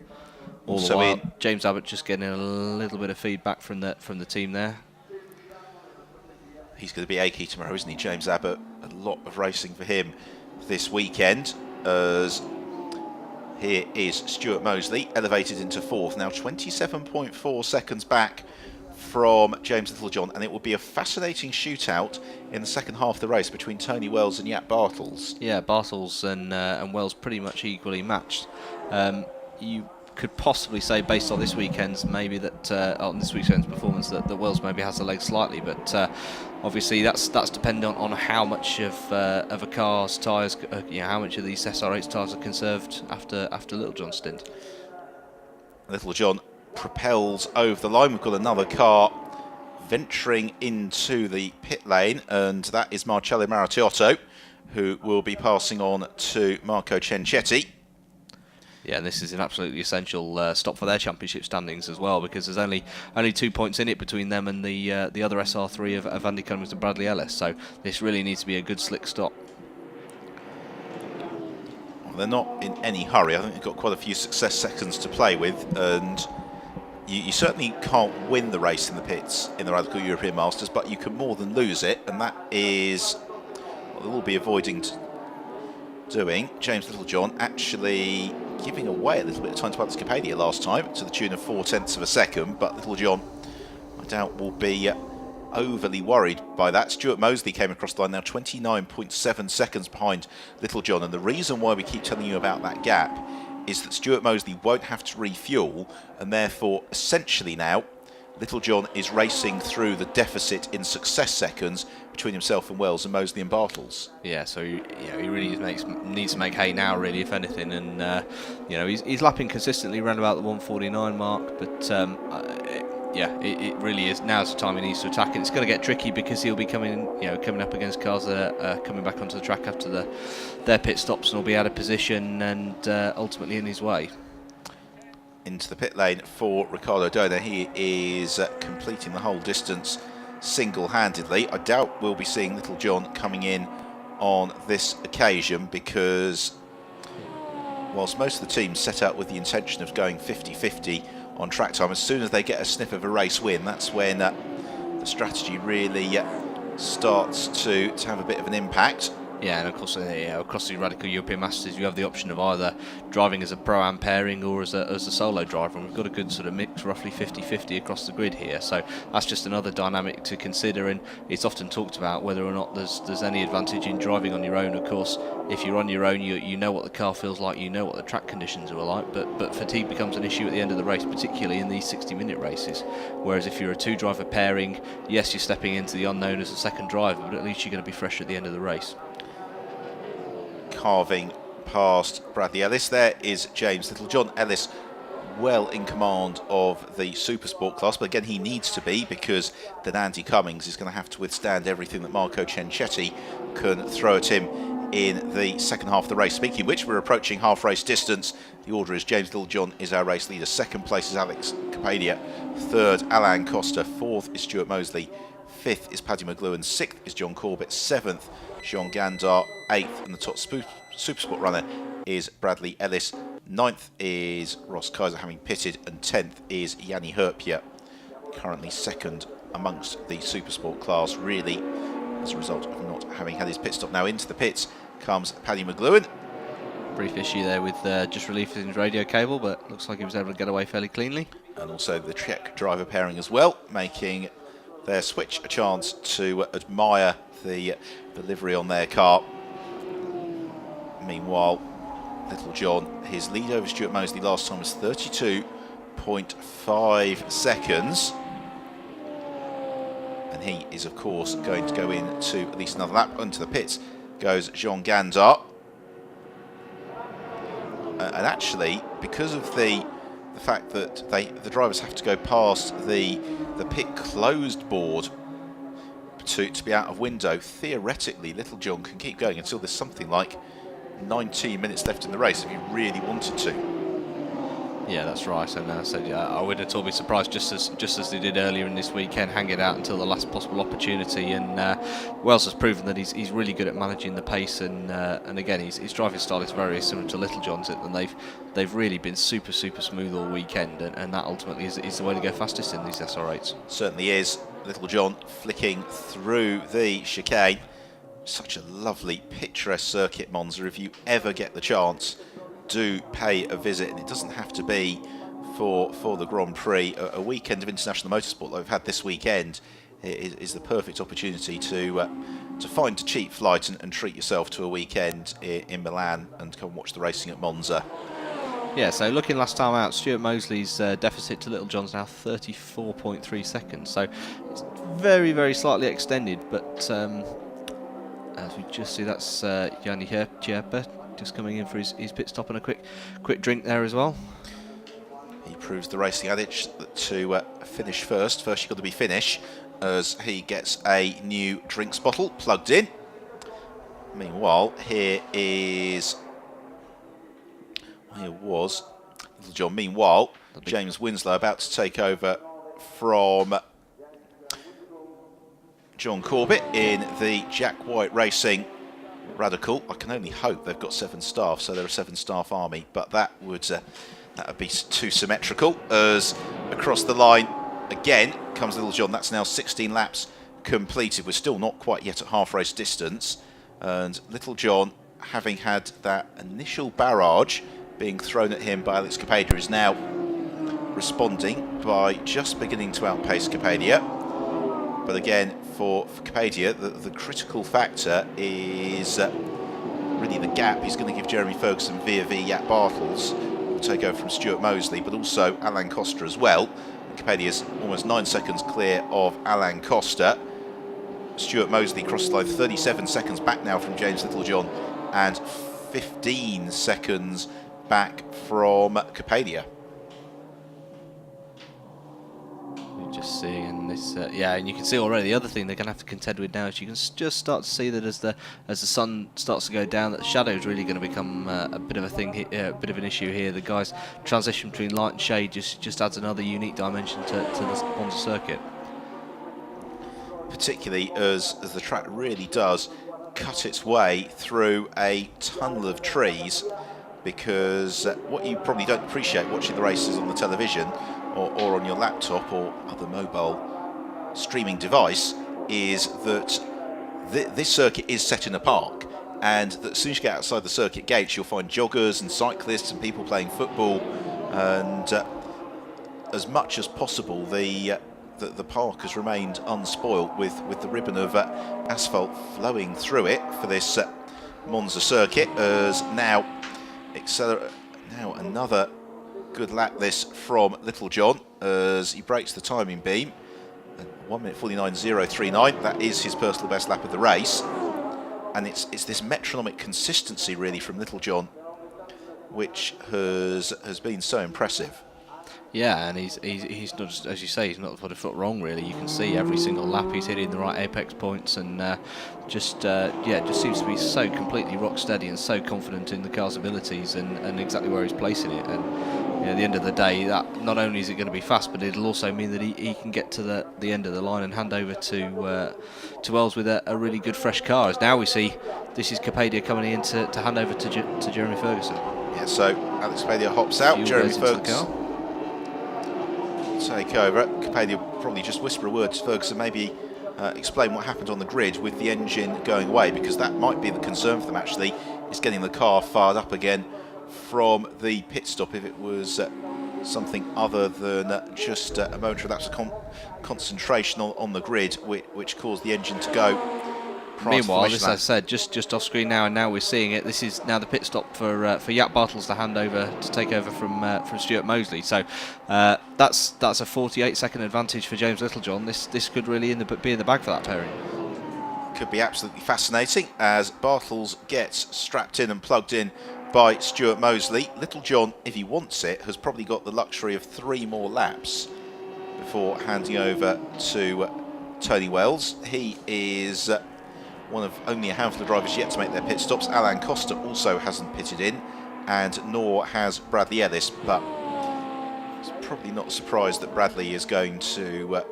All the while, James Abbott just getting a little bit of feedback from the team there. He's going to be achy tomorrow, isn't he, James Abbott? A lot of racing for him this weekend, as here is Stuart Mosley, elevated into fourth, now 27.4 seconds back from James Littlejohn, and it will be a fascinating shootout in the second half of the race between Tony Wells and Jaap Bartels. Yeah, Bartels and Wells pretty much equally matched. You could possibly say, based on this weekend's performance, that Wells maybe has the leg slightly, but obviously that's dependent on how much of a car's tyres, how much of these SR8 tyres are conserved after Littlejohn's stint. Littlejohn propels over the line. We've got another car venturing into the pit lane, and that is Marcello Marattiotto, who will be passing on to Marco Cencetti. Yeah, and this is an absolutely essential stop for their championship standings as well, because there's only 2 points in it between them and the other SR3 of Andy Cummings and Bradley Ellis. So this really needs to be a good slick stop. Well, they're not in any hurry. I think they've got quite a few success seconds to play with, and you certainly can't win the race in the pits in the Radical European Masters, but you can more than lose it, and that is what they will be avoiding doing. James Littlejohn actually giving away a little bit of time to Alex Capadia last time, to the tune of 0.4 of a second, but Littlejohn, I doubt, will be overly worried by that. Stuart Mosley came across the line, now 29.7 seconds behind Littlejohn, and the reason why we keep telling you about that gap is that Stuart Mosley won't have to refuel, and therefore essentially now Littlejohn is racing through the deficit in success seconds between himself and Wells and Mosley and Bartels. Yeah, so he really needs to make hay now, really, if anything. And he's lapping consistently around about the 149 mark. But it really is. Now's the time he needs to attack, and it's going to get tricky because he'll be coming up against cars that are coming back onto the track after their pit stops, and will be out of position and ultimately in his way. Into the pit lane for Ricardo Dona. He is completing the whole distance single-handedly. I doubt we'll be seeing Littlejohn coming in on this occasion, because whilst most of the teams set out with the intention of going 50-50 on track time, as soon as they get a sniff of a race win, that's when the strategy really starts to have a bit of an impact. Yeah, and of course, across the Radical European Masters, you have the option of either driving as a Pro-Am pairing or as a solo driver, and we've got a good sort of mix, roughly 50-50 across the grid here, so that's just another dynamic to consider, and it's often talked about whether or not there's any advantage in driving on your own. Of course, if you're on your own, you know what the car feels like, you know what the track conditions are like, but fatigue becomes an issue at the end of the race, particularly in these 60-minute races, whereas if you're a two-driver pairing, yes, you're stepping into the unknown as a second driver, but at least you're going to be fresh at the end of the race. Carving past Bradley Ellis, there is James Littlejohn. Ellis well in command of the Supersport class, but again he needs to be, because then Andy Cummings is going to have to withstand everything that Marco Cencetti can throw at him in the second half of the race. Speaking of which, we're approaching half race distance. The order is James Littlejohn is our race leader, second place is Alex Capadia, third Alain Costa, fourth is Stuart Mosley, fifth is Paddy McLuhan, sixth is John Corbett, seventh Jean Gandar, 8th, and the top Supersport runner is Bradley Ellis. 9th is Ross Kaiser, having pitted, and 10th is Yanni Herpia, currently second amongst the Supersport class, really as a result of not having had his pit stop. Now into the pits comes Paddy McLuhan. Brief issue there with just releasing his radio cable, but looks like he was able to get away fairly cleanly. And also the Czech driver pairing as well, making their switch a chance to admire the livery on their car. Meanwhile, Littlejohn, his lead over Stuart Mosley last time was 32.5 seconds. And he is, of course, going to go into at least another lap. Into the pits goes Jean Gandar. And actually, because of the fact that the drivers have to go past the pit closed board to be out of window, theoretically Littlejohn can keep going until there's something like 19 minutes left in the race if you really wanted to. Yeah, that's right. And I said, yeah, I wouldn't at all be surprised, just as they did earlier in this weekend, hang it out until the last possible opportunity. And Wells has proven that he's really good at managing the pace, and again, his driving style is very similar to Littlejohn's, and they've really been super smooth all weekend, and that ultimately is the way to go fastest in these SR8s. Certainly is. Littlejohn flicking through the chicane. Such a lovely, picturesque circuit, Monza. If you ever get the chance, do pay a visit, and it doesn't have to be for the Grand Prix. A weekend of international motorsport that we've had this weekend is the perfect opportunity to find a cheap flight and treat yourself to a weekend in Milan and come and watch the racing at Monza. Yeah, so looking last time out, Stuart Mosley's deficit to Littlejohn's now 34.3 seconds, so it's very slightly extended, but as we just see, that's Yanni Herpjeper just coming in for his pit stop and a quick drink there as well. He proves the racing adage to finish first. First you've got to be finish, as he gets a new drinks bottle plugged in. Meanwhile, here was Littlejohn. Meanwhile, James Winslow about to take over from John Corbett in the Jack White Racing Radical. I can only hope they've got 7 staff, so they're a 7-staff army, but that would be too symmetrical, as across the line again comes Littlejohn. That's now 16 laps completed. We're still not quite yet at half race distance, and Littlejohn, having had that initial barrage being thrown at him by Alex Capadia, is now responding by just beginning to outpace Capadia. But again, for Capadia, the critical factor is really the gap he's going to give Jeremy Ferguson via Jack Bartels, who will take over from Stuart Mosley, but also Alain Costa as well. Capadia's almost 9 seconds clear of Alain Costa. Stuart Mosley crosses the line 37 seconds back now from James Littlejohn, and 15 seconds back from Capadia. Just seeing this, yeah, and you can see already the other thing they're going to have to contend with now is you can just start to see that as the sun starts to go down, that the shadow is really going to become a bit of a thing, a bit of an issue here. The guys' transition between light and shade just adds another unique dimension to the Monza circuit. Particularly as the track really does cut its way through a tunnel of trees, because what you probably don't appreciate watching the races on the television or on your laptop or other mobile streaming device is that this circuit is set in a park, and that as soon as you get outside the circuit gates you'll find joggers and cyclists and people playing football, and as much as possible the park has remained unspoilt with the ribbon of asphalt flowing through it for this Monza circuit. As now another good lap this from Littlejohn as he breaks the timing beam. 1:49.039. That is his personal best lap of the race, and it's this metronomic consistency really from Littlejohn which has been so impressive. Yeah, and he's not just, as you say, he's not put a foot wrong really. You can see every single lap he's hitting the right apex points, and just seems to be so completely rock steady and so confident in the car's abilities and exactly where he's placing it. And at the end of the day, that not only is it going to be fast, but it'll also mean that he can get to the end of the line and hand over to Wells with a really good fresh car. As now we see this is Capadia coming in to hand over to Jeremy Ferguson. Yeah, so Alex Capadia hops out, Jeremy Ferguson take over. Capadia probably just whisper a word to Ferguson, maybe explain what happened on the grid with the engine going away, because that might be the concern for them actually, is getting the car fired up again from the pit stop. If it was something other than just a momentary lapse of concentration on the grid which caused the engine to go. Meanwhile, this, as I said, just off screen now, and now we're seeing it. This is now the pit stop for Jack Bartels to hand over to take over from Stuart Mosley. So that's a 48-second advantage for James Littlejohn. This could really be in the bag for that pairing. Could be absolutely fascinating as Bartels gets strapped in and plugged in by Stuart Mosley. Littlejohn, if he wants it, has probably got the luxury of 3 more laps before handing over to Tony Wells. He is one of only a handful of drivers yet to make their pit stops. Alain Costa also hasn't pitted in, and nor has Bradley Ellis, but it's probably not a surprise that Bradley is going to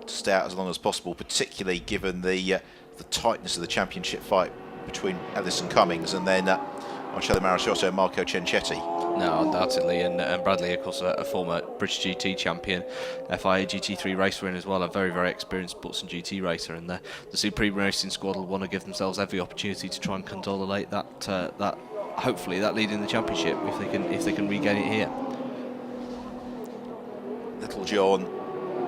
stay out as long as possible, particularly given the tightness of the championship fight between Ellis and Cummings, and then Marcello Marasciotto and Marco Cencetti. No, undoubtedly, and Bradley, of course, a former British GT champion, FIA GT3 race winner as well, a very, very experienced sports and GT racer, and the Supreme Racing squad will want to give themselves every opportunity to try and consolidate that hopefully that lead in the championship if they can regain it here. Little John,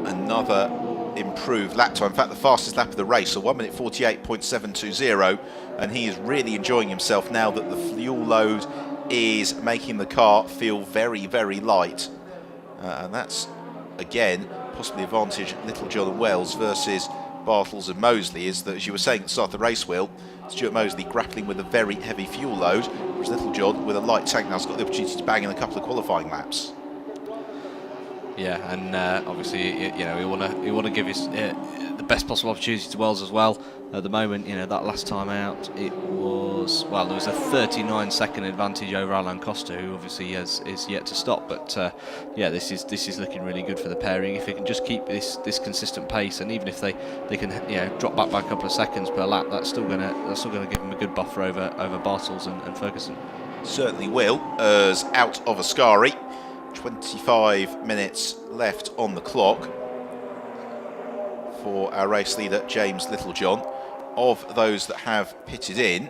another improved lap time. In fact, the fastest lap of the race, so 1 minute 48.720, and he is really enjoying himself now that the fuel load is making the car feel very, very light. And that's, again, possibly advantage Little John and Wells versus Bartels and Mosley, is that, as you were saying at the start of the race, Will, Stuart Mosley grappling with a very heavy fuel load, whereas Little John, with a light tank now, has got the opportunity to bang in a couple of qualifying laps. Yeah, and obviously, we want to give his the best possible opportunity to Wells as well. At the moment, that last time out, there was a 39-second advantage over Alain Costa, who obviously is yet to stop. But this is looking really good for the pairing. If they can just keep this consistent pace, and even if they can drop back by a couple of seconds per lap, that's still gonna give them a good buffer over Bartels and Ferguson. Certainly will, as out of Ascari. 25 minutes left on the clock for our race leader James Littlejohn. Of those that have pitted in,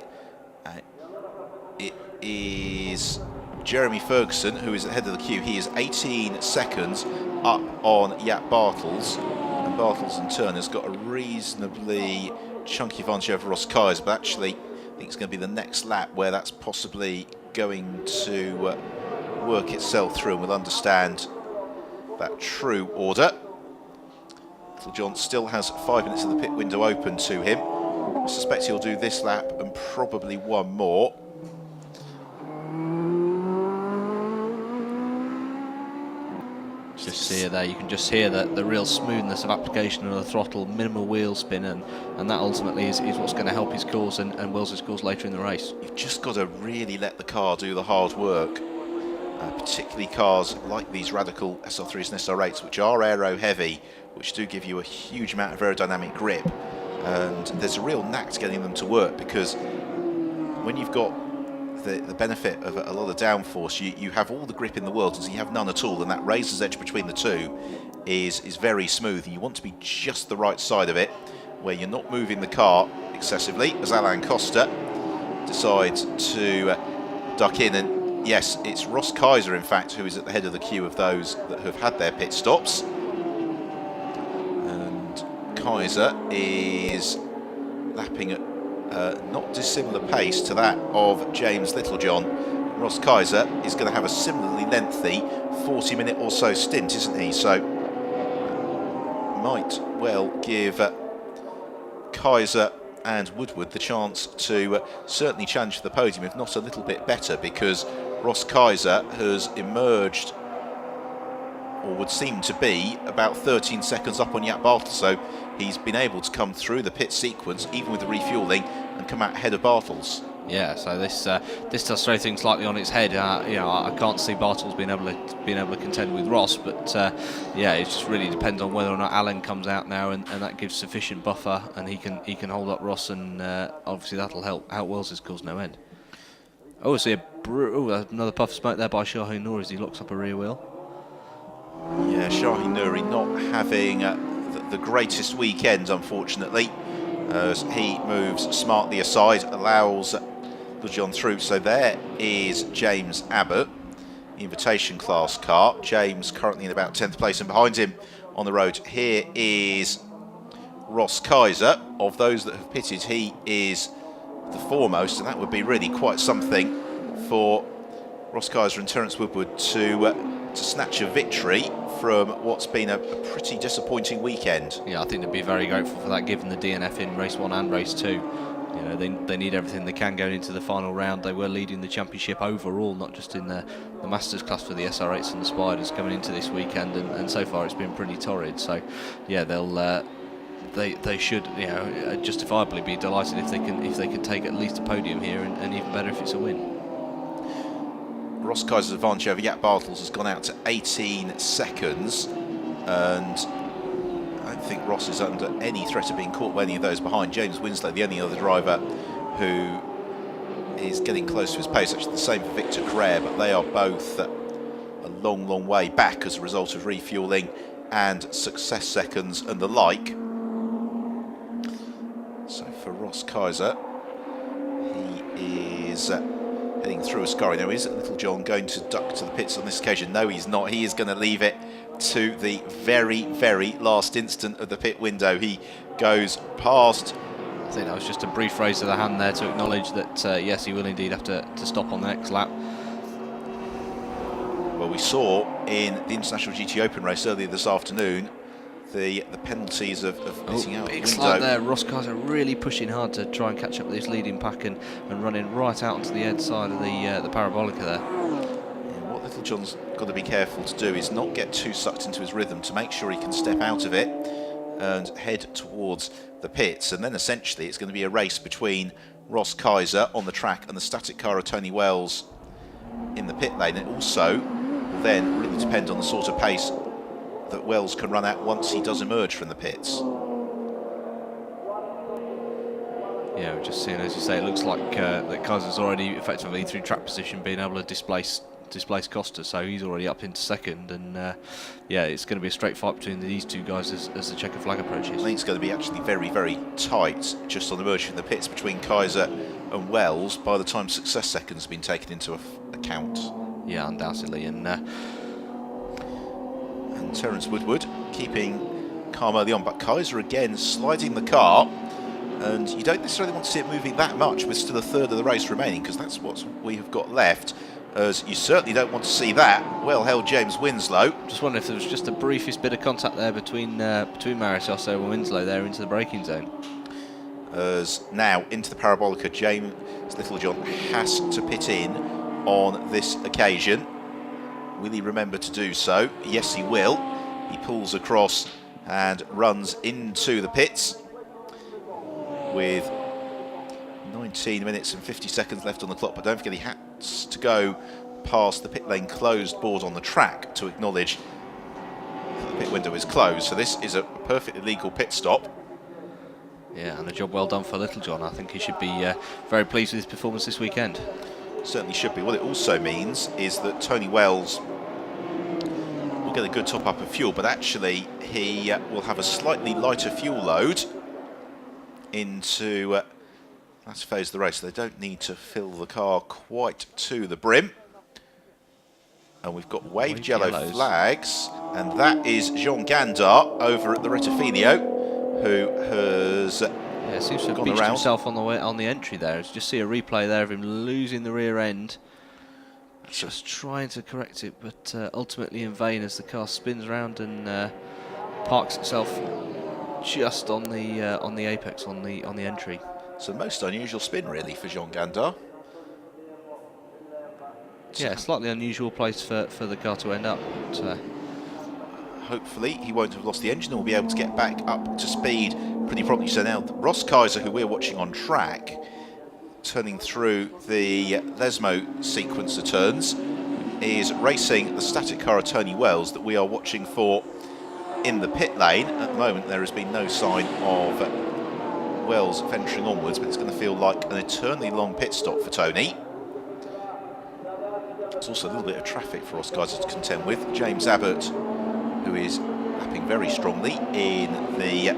it is Jeremy Ferguson who is at the head of the queue. He is 18 seconds up on Jaap Bartels, and Bartels in turn has got a reasonably chunky advantage over Ross Kaiser, but actually I think it's going to be the next lap where that's possibly going to work itself through, and we'll understand that true order. Little John still has 5 minutes of the pit window open to him. I suspect he'll do this lap and probably one more. Just see there, you can just hear the real smoothness of application of the throttle, minimal wheel spin, and that ultimately is what's going to help his cause and Will's cause later in the race. You've just got to really let the car do the hard work. Particularly cars like these Radical SR3s and SR8s, which are aero heavy, which do give you a huge amount of aerodynamic grip, and there's a real knack to getting them to work, because when you've got the benefit of a lot of downforce, you have all the grip in the world, and so you have none at all, and that razor's edge between the two is very smooth, and you want to be just the right side of it, where you're not moving the car excessively, as Alain Costa decides to duck in. And yes, it's Ross Kaiser, in fact, who is at the head of the queue of those that have had their pit stops. And Kaiser is lapping at not dissimilar pace to that of James Littlejohn. Ross Kaiser is going to have a similarly lengthy 40-minute or so stint, isn't he? So might well give Kaiser and Woodward the chance to certainly challenge for the podium, if not a little bit better, because Ross Kaiser has emerged, or would seem to be, about 13 seconds up on Jaap Bartels, so he's been able to come through the pit sequence, even with the refuelling, and come out ahead of Bartels. Yeah, so this does throw things slightly on its head. I can't see Bartels being able to contend with Ross, but it just really depends on whether or not Alain comes out now, and that gives sufficient buffer, and he can hold up Ross, and obviously that'll help Wells' cause no end. Oh, see another puff of smoke there by Shaheen Noor as he locks up a rear wheel. Yeah, Shaheen Nouri not having the greatest weekend, unfortunately, as he moves smartly aside, allows John through. So there is James Abbott, the invitation class car. James currently in about 10th place, and behind him on the road here is Ross Kaiser. Of those that have pitted, he is the foremost, and that would be really quite something for Ross Kaiser and Terence Woodward to snatch a victory from what's been a pretty disappointing weekend. Yeah, I think they'd be very grateful for that, given the DNF in race 1 and race 2. They need everything they can going into the final round. They were leading the championship overall, not just in the Masters class for the SR8s and the Spiders coming into this weekend, and so far it's been pretty torrid. So yeah, they'll they should, justifiably be delighted if they can take at least a podium here, and even better if it's a win. Ross Kaiser's advantage over Jack Bartels has gone out to 18 seconds, and I don't think Ross is under any threat of being caught by any of those behind. James Winslow, the only other driver who is getting close to his pace. Actually, the same for Victor Carrere, but they are both a long, long way back as a result of refuelling and success seconds and the like. So for Ross Kaiser, he is heading through Ascari. Now, is Little John going to duck to the pits on this occasion? No, he's not. He is going to leave it to the very, very last instant of the pit window. He goes past. I think that was just a brief raise of the hand there to acknowledge that, yes, he will indeed have to stop on the next lap. Well, we saw in the International GT Open race earlier this afternoon the penalties of missing out. Big slide there. Ross Kaiser really pushing hard to try and catch up with this leading pack and running right out onto the end side of the parabolica there. Yeah, what Little John's got to be careful to do is not get too sucked into his rhythm, to make sure he can step out of it and head towards the pits. And then essentially it's going to be a race between Ross Kaiser on the track and the static car of Tony Wells in the pit lane. It also will then really depend on the sort of pace that Wells can run at once he does emerge from the pits. Yeah, we're just seeing, as you say, it looks like that Kaiser's already effectively through track position being able to displace Costa, so he's already up into second, and yeah, it's going to be a straight fight between these two guys as the checkered flag approaches. I think it's going to be actually very, very tight just on emerging from the pits between Kaiser and Wells by the time success seconds have been taken into account. Yeah, undoubtedly, and Terence Woodward keeping calm early on, but Kaiser again sliding the car, and you don't necessarily want to see it moving that much with still a third of the race remaining, because that's what we have got left, as you certainly don't want to see that. Well held James Winslow. Just wonder if there was just the briefest bit of contact there between Mariotoso and Winslow there into the braking zone. As now into the parabolica, James Littlejohn has to pit in on this occasion. Will he remember to do so? Yes, he will. He pulls across and runs into the pits with 19 minutes and 50 seconds left on the clock. But don't forget, he has to go past the pit lane closed board on the track to acknowledge that the pit window is closed. So this is a perfectly legal pit stop. Yeah, and a job well done for Littlejohn. I think he should be very pleased with his performance this weekend. Certainly should be. What it also means is that Tony Wells will get a good top up of fuel, but actually he will have a slightly lighter fuel load into last phase of the race. So they don't need to fill the car quite to the brim. And we've got waved yellow flags, and that is Jean Gandar over at the Rettifinio, who has seems to have beached himself on the entry there. Just see a replay there of him losing the rear end, just trying to correct it, but ultimately in vain as the car spins around and parks itself just on the apex on the entry. So most unusual spin really for Jean Gandar. Yeah, slightly unusual place for the car to end up. But, hopefully he won't have lost the engine and will be able to get back up to speed pretty promptly. So now Ross Kaiser, who we're watching on track, turning through the Lesmo sequence of turns, is racing the static car of Tony Wells that we are watching for in the pit lane. At the moment there has been no sign of Wells venturing onwards, but it's going to feel like an eternally long pit stop for Tony. There's also a little bit of traffic for Ross Kaiser to contend with. James Abbott, who is lapping very strongly in the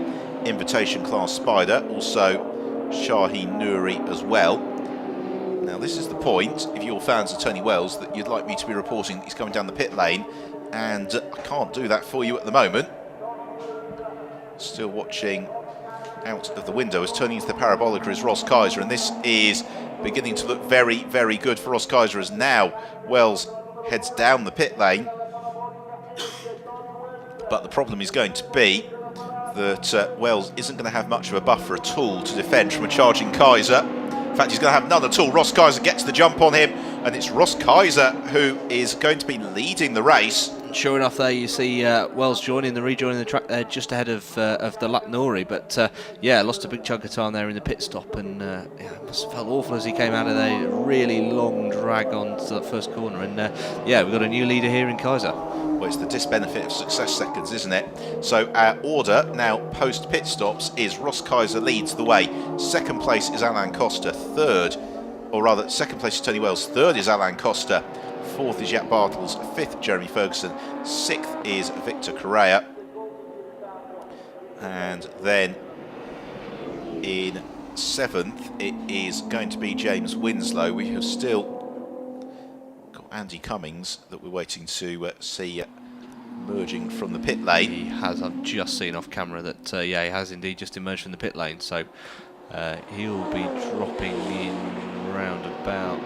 invitation class Spider, also Shaheen Nouri as well. Now this is the point, if you're fans of Tony Wells, that you'd like me to be reporting that he's coming down the pit lane, and I can't do that for you at the moment. Still watching out of the window as turning into the parabolica is Ross Kaiser, and this is beginning to look very, very good for Ross Kaiser as now Wells heads down the pit lane. But the problem is going to be that Wells isn't going to have much of a buffer at all to defend from a charging Kaiser. In fact, he's going to have none at all. Ross Kaiser gets the jump on him, and it's Ross Kaiser who is going to be leading the race. Sure enough, there you see Wells rejoining the track there just ahead of the lap Nori, but yeah, lost a big chunk of time there in the pit stop, and yeah, it must have felt awful as he came out of there. Really long drag on to that first corner, and yeah, we've got a new leader here in Kaiser. Well, it's the disbenefit of success seconds, isn't it? So our order now post pit stops is Ross Kaiser leads the way. Second place is Alain Costa. Third, or rather, second place is Tony Wells. Third is Alain Costa. Fourth is Jack Bartels. Fifth, Jeremy Ferguson. Sixth is Victor Correa. And then in seventh, it is going to be James Winslow. We have still got Andy Cummings that we're waiting to see emerging from the pit lane. He has, I've just seen off camera that, yeah, he has indeed just emerged from the pit lane. So he'll be dropping in round about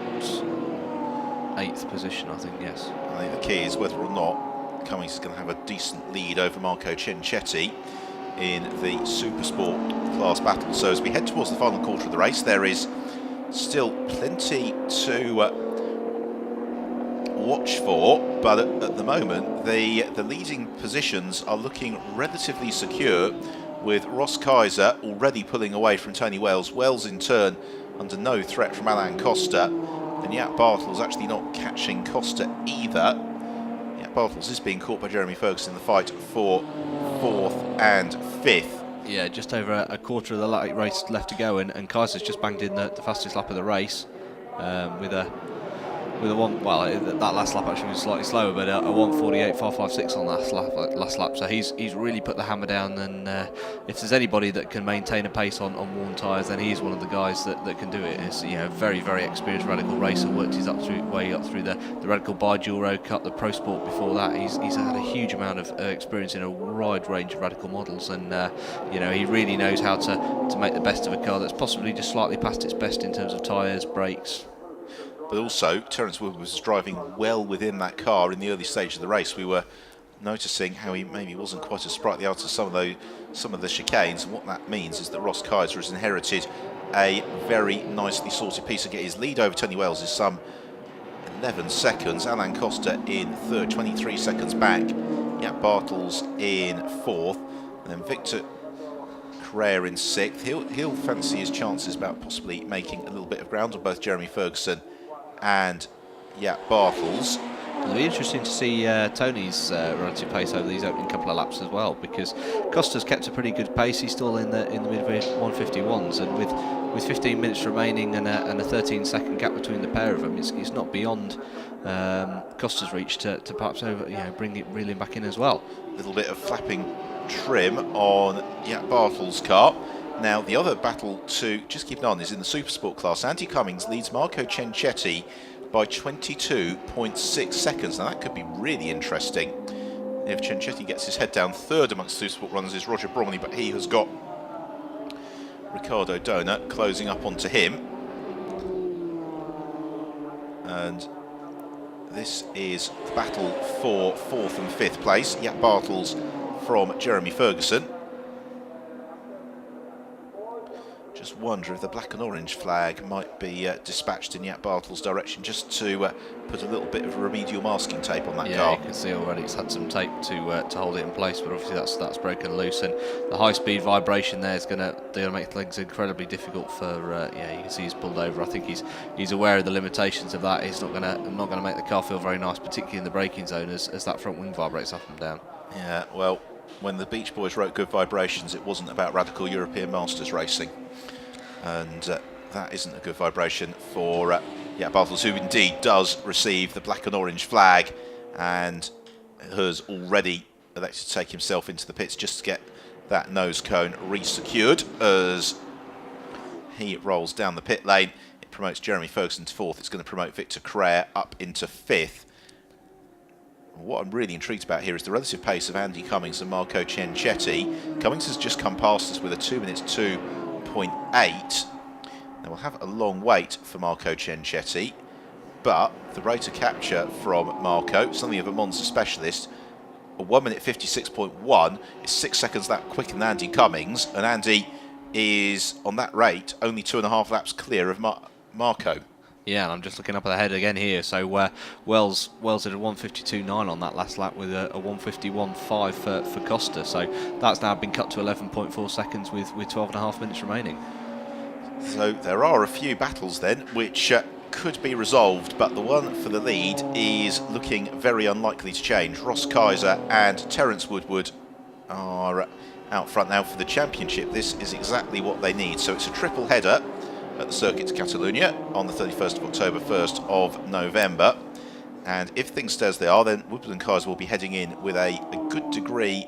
8th position, I think, yes. I think the key is whether or not Cummings is going to have a decent lead over Marco Cincetti in the Supersport class battle. So as we head towards the final quarter of the race, there is still plenty to watch for, but at the moment the leading positions are looking relatively secure, with Ross Kaiser already pulling away from Tony Wells. Wells in turn under no threat from Alain Costa, and Jack Bartels actually not catching Costa either. Jack Bartels is being caught by Jeremy Ferguson in the fight for 4th and 5th. Yeah, just over a quarter of the race left to go, and Kaiser's just banged in the fastest lap of the race with a one. Well, that last lap actually was slightly slower, but a 1:48.556 on last lap. So he's really put the hammer down, and if there's anybody that can maintain a pace on worn tyres, then he's one of the guys that can do it. He's, you know, very, very experienced Radical racer, worked his way up through the Radical Bi-Dual Road Cup, the Pro Sport before that. He's had a huge amount of experience in a wide range of Radical models, and you know, he really knows how to make the best of a car that's possibly just slightly past its best in terms of tyres, brakes. But also, Terence Wood was driving well within that car in the early stage of the race. We were noticing how he maybe wasn't quite as sprightly out of some of the chicanes, and what that means is that Ross Kaiser has inherited a very nicely sorted piece of kit. His lead over Tony Wells is some 11 seconds. Alain Costa in third, 23 seconds back. Jack Bartels in fourth, and then Victor Correa in sixth. He'll fancy his chances about possibly making a little bit of ground on both Jeremy Ferguson and Jack Bartels. It'll be interesting to see Tony's relative pace over these opening couple of laps as well, because Costa's kept a pretty good pace. He's still in the mid 151s, and with 15 minutes remaining and a 13-second gap between the pair of them, it's not beyond Costa's reach to perhaps reel him back in as well. A little bit of flapping trim on Jack Bartels' car. Now, the other battle to just keep an eye on is in the Supersport class. Andy Cummings leads Marco Cincetti by 22.6 seconds. Now, that could be really interesting if Cincetti gets his head down. Third amongst Supersport runners is Roger Bromley, but he has got Ricardo Dona closing up onto him. And this is the battle for 4th and 5th place. Jack Bartels from Jeremy Ferguson. Just wonder if the black and orange flag might be dispatched in Jack Bartels' direction, just to put a little bit of remedial masking tape on that car. Yeah, you can see already it's had some tape to hold it in place, but obviously that's broken loose, and the high-speed vibration there is going to make things incredibly difficult for. Yeah, you can see he's pulled over. I think he's aware of the limitations of that. He's not going to make the car feel very nice, particularly in the braking zone as that front wing vibrates up and down. Yeah, well, when the Beach Boys wrote Good Vibrations, it wasn't about Radical European Masters racing. And that isn't a good vibration for Jack Bartels, who indeed does receive the black and orange flag and has already elected to take himself into the pits just to get that nose cone re-secured as he rolls down the pit lane. It promotes Jeremy Ferguson to 4th. It's going to promote Victor Correa up into 5th. What I'm really intrigued about here is the relative pace of Andy Cummings and Marco Cincetti. Cummings has just come past us with a 2 minutes 2.8. Now we'll have a long wait for Marco Cincetti, but the rate of capture from Marco, something of a Monza specialist, a 1 minute 56.1 is 6 seconds that quicker than Andy Cummings, and Andy is on that rate only 2.5 laps clear of Marco. Yeah, and I'm just looking up at the head again here. So Wells did a 152.9 on that last lap with a 151.5 for Costa. So that's now been cut to 11.4 seconds with 12.5 minutes remaining. So there are a few battles then which could be resolved, but the one for the lead is looking very unlikely to change. Ross Kaiser and Terence Woodward are out front now for the championship. This is exactly what they need. So it's a triple header at the Circuit de Catalunya on the 31st of October, 1st of November. And if things stay as they are, then Woodward and Kaiser will be heading in with a good degree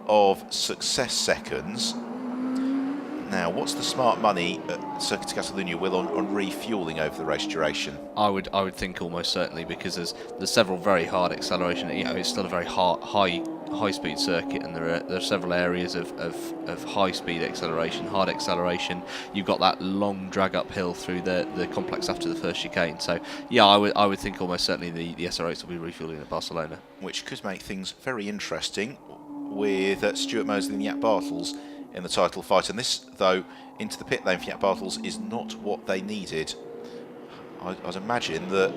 of success seconds. Now, what's the smart money at Circuit de Catalunya, Will, on refuelling over the race duration? I would think almost certainly, because there's several very hard acceleration. It's still a very high speed circuit, and there are several areas of high speed acceleration, hard acceleration. You've got that long drag uphill through the complex after the first chicane. So yeah, I would think almost certainly the SR8s will be refueling at Barcelona, which could make things very interesting with Stuart Mosley and Jaap Bartels in the title fight. And this, though, into the pit lane for Jaap Bartels is not what they needed. I'd imagine that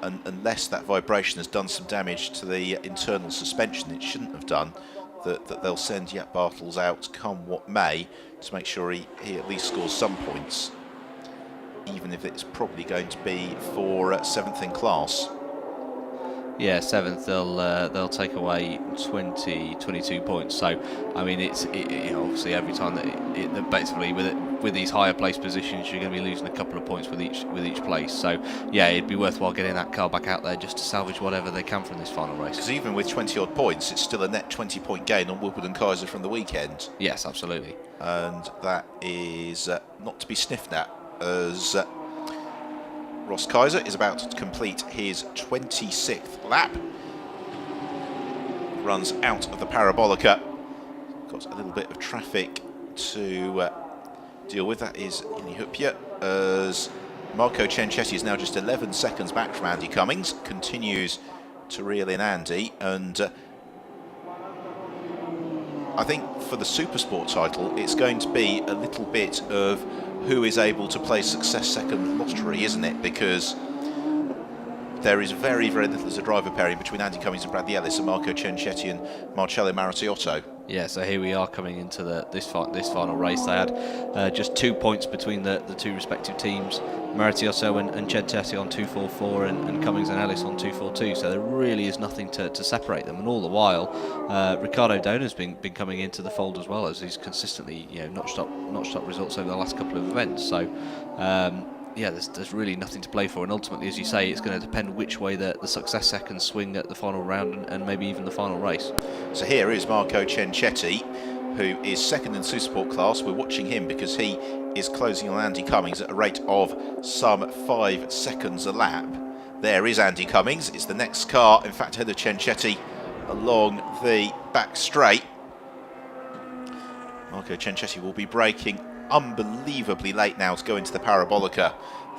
unless that vibration has done some damage to the internal suspension, it shouldn't have done, that they'll send Jaap Bartels out come what may to make sure he at least scores some points, even if it's probably going to be for 7th in class. Yeah, 7th, they'll take away 22 points. So, I mean, it's obviously every time that basically with these higher place positions, you're going to be losing a couple of points with each place. So, yeah, it'd be worthwhile getting that car back out there just to salvage whatever they can from this final race. Because even with 20 odd points, it's still a net 20-point gain on Woodward and Kaiser from the weekend. Yes, absolutely. And that is not to be sniffed at, as Ross Kaiser is about to complete his 26th lap. Runs out of the Parabolica. Got a little bit of traffic to deal with. That is in Hupia, as Marco Cencetti is now just 11 seconds back from Andy Cummings. Continues to reel in Andy. And I think for the Supersport title, it's going to be a little bit of who is able to play success second lottery, isn't it? Because there is very, very little as a driver pairing between Andy Cummings and Bradley Ellis and Marco Cencetti and Marcello Maratiotto. Yeah, so here we are coming into this final race. They had just 2 points between the two respective teams. Maratiotto and Cencetti on 2.44 and Cummings and Ellis on 2.42. So there really is nothing to separate them. And all the while, Ricardo Dona's been coming into the fold as well, as he's consistently notched up results over the last couple of events. So yeah, there's really nothing to play for. And ultimately, as you say, it's going to depend which way the success seconds swing at the final round and maybe even the final race. So here is Marco Cencetti, who is second in Supersport class. We're watching him because he is closing on Andy Cummings at a rate of some 5 seconds a lap. There is Andy Cummings. It's the next car, in fact, ahead of Cencetti along the back straight. Marco Cencetti will be braking unbelievably late now to go into the Parabolica.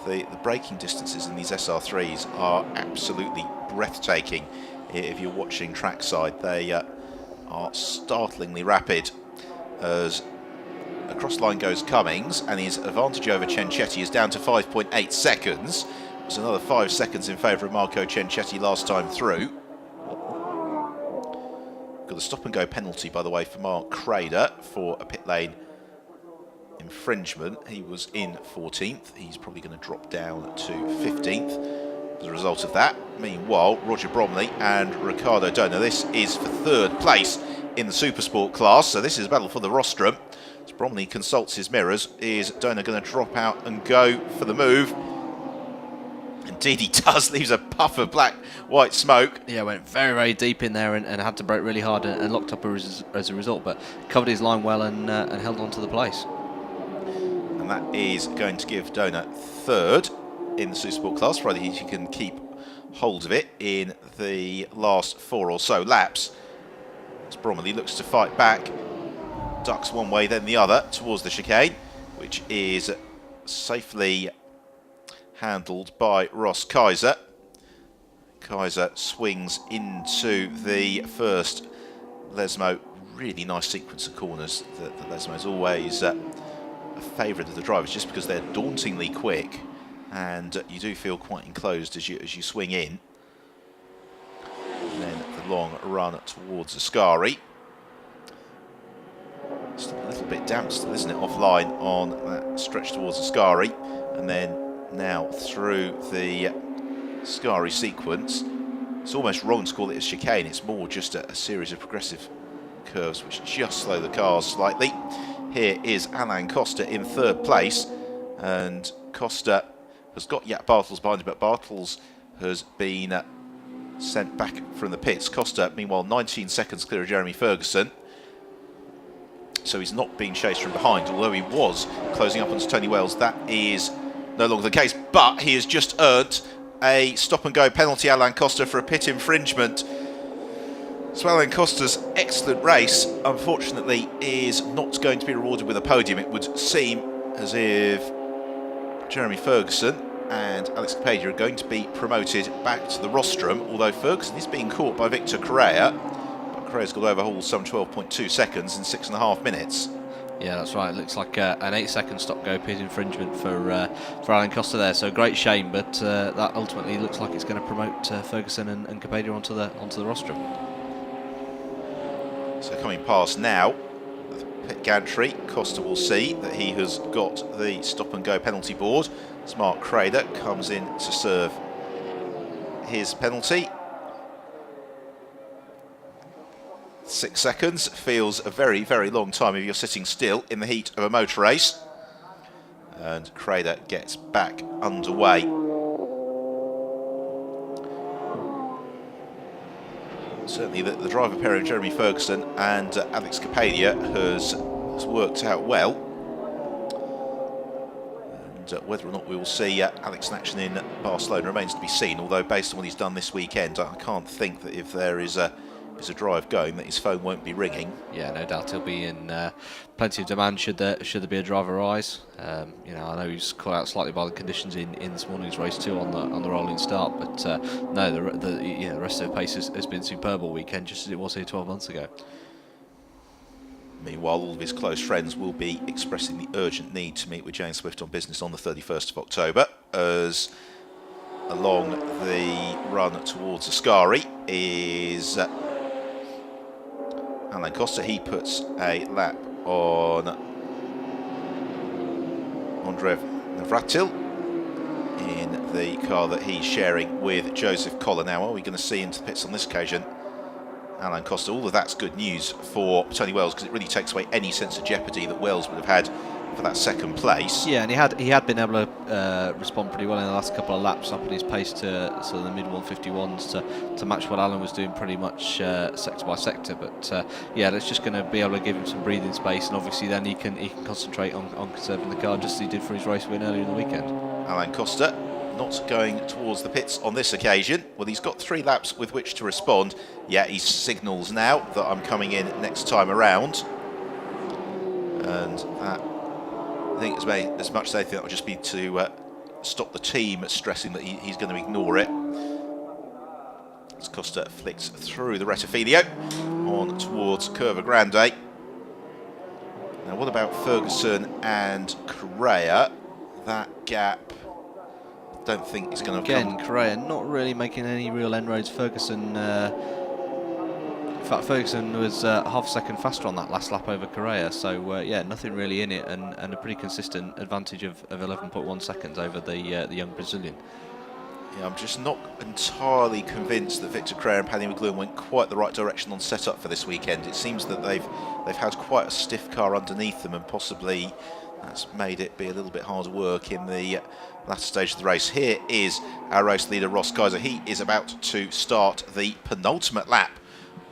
The braking distances in these SR3s are absolutely breathtaking if you're watching trackside. They are startlingly rapid, as across the line goes Cummings, and his advantage over Cencetti is down to 5.8 seconds. It's another 5 seconds in favour of Marco Cencetti last time through. Got a stop and go penalty, by the way, for Mark Crader for a pit lane infringement. He was in 14th. He's probably going to drop down to 15th as a result of that. Meanwhile, Roger Bromley and Ricardo Dona, this is for 3rd place in the Supersport class, so this is a battle for the rostrum. As Bromley consults his mirrors, is Dona going to drop out and go for the move? Indeed he does. Leaves a puff of white smoke. Yeah, went very, very deep in there and had to brake really hard and locked up as a result, but covered his line well and held on to the place. And that is going to give Dona 3rd in the Supersport class, provided he can keep hold of it in the last 4 or so laps. As Bromley looks to fight back, ducks one way then the other towards the chicane, which is safely handled by Ross Kaiser. Kaiser swings into the first Lesmo. Really nice sequence of corners. The Lesmo is always a favourite of the drivers just because they're dauntingly quick. and you do feel quite enclosed as you swing in. And then the long run towards Ascari. Still a little bit damp still, isn't it, offline on that stretch towards Ascari, and then now through the Ascari sequence. It's almost wrong to call it a chicane, it's more just a series of progressive curves which just slow the cars slightly. Here is Alain Costa in third place, and Costa has got Jack Bartels behind him, but Bartels has been sent back from the pits. Costa, meanwhile, 19 seconds clear of Jeremy Ferguson. So he's not being chased from behind, although he was closing up onto Tony Wells. That is no longer the case, but he has just earned a stop-and-go penalty, Alain Costa, for a pit infringement. So Alain Costa's excellent race, unfortunately, is not going to be rewarded with a podium. It would seem as if Jeremy Ferguson and Alex Capadia are going to be promoted back to the rostrum, although Ferguson is being caught by Victor Correa. Correa's got overhauled some 12.2 seconds in 6.5 minutes. Yeah, that's right. It looks like an 8-second stop-go pit infringement for Alain Costa there. So great shame, but that ultimately looks like it's going to promote Ferguson and Capadia onto the rostrum. So coming past now, the pit gantry, Costa will see that he has got the stop-and-go penalty board. As Mark Crader comes in to serve his penalty. 6 seconds feels a very, very long time if you're sitting still in the heat of a motor race. And Crader gets back underway. Certainly the driver pairing, Jeremy Ferguson and Alex Capadia, has worked out well. And whether or not we will see Alex in action in Barcelona remains to be seen, although based on what he's done this weekend, I can't think that if there is a drive going that his phone won't be ringing. Yeah, no doubt he'll be in plenty of demand should there be a driver rise. You know, I know he's caught out slightly by the conditions in this morning's race too on the rolling start, but no, the rest of the pace has been superb all weekend, just as it was here 12 months ago. Meanwhile, all of his close friends will be expressing the urgent need to meet with Jane Swift on business on the 31st of October, as along the run towards Ascari is Alain Costa. He puts a lap on Andrev Navratil in the car that he's sharing with Joseph Collar. Now, are we going to see into the pits on this occasion Alain Costa? All of that's good news for Tony Wells, because it really takes away any sense of jeopardy that Wells would have had for that second place. Yeah, and he had been able to respond pretty well in the last couple of laps, up in his pace to sort of the mid 151s to match what Alan was doing pretty much sector by sector. But yeah, that's just going to be able to give him some breathing space, and obviously then he can concentrate on conserving the car, just as he did for his race win earlier in the weekend. Alain Costa not going towards the pits on this occasion. Well, he's got 3 laps with which to respond. Yeah, he signals now that I'm coming in next time around, and that, I think as much as anything, that will just be to stop the team stressing that he's going to ignore it. As Costa flicks through the Rettifilio on towards Curva Grande. Now, what about Ferguson and Correa? That gap, I don't think is going to Again, Correa not really making any real inroads. Ferguson, in fact, Ferguson was half a second faster on that last lap over Correa, so yeah, nothing really in it, and a pretty consistent advantage of 11.1 seconds over the young Brazilian. Yeah, I'm just not entirely convinced that Victor Correa and Paddy McLuhan went quite the right direction on setup for this weekend. It seems that they've had quite a stiff car underneath them, and possibly that's made it be a little bit harder work in the latter stage of the race. Here is our race leader, Ross Kaiser. He is about to start the penultimate lap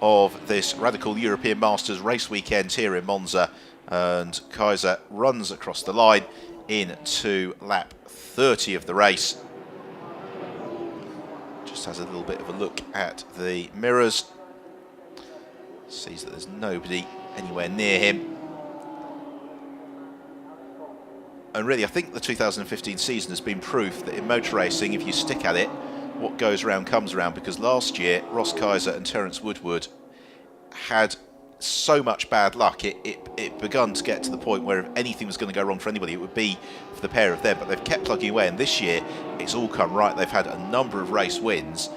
of this Radical European Masters race weekend here in Monza, and Kaiser runs across the line into lap 30 of the race. Just has a little bit of a look at the mirrors, sees that there's nobody anywhere near him. And really, I think the 2015 season has been proof that in motor racing, if you stick at it, what goes around comes around, because last year Ross Kaiser and Terence Woodward had so much bad luck. It begun to get to the point where if anything was going to go wrong for anybody, it would be for the pair of them. But they've kept plugging away, and this year it's all come right. They've had a number of race wins.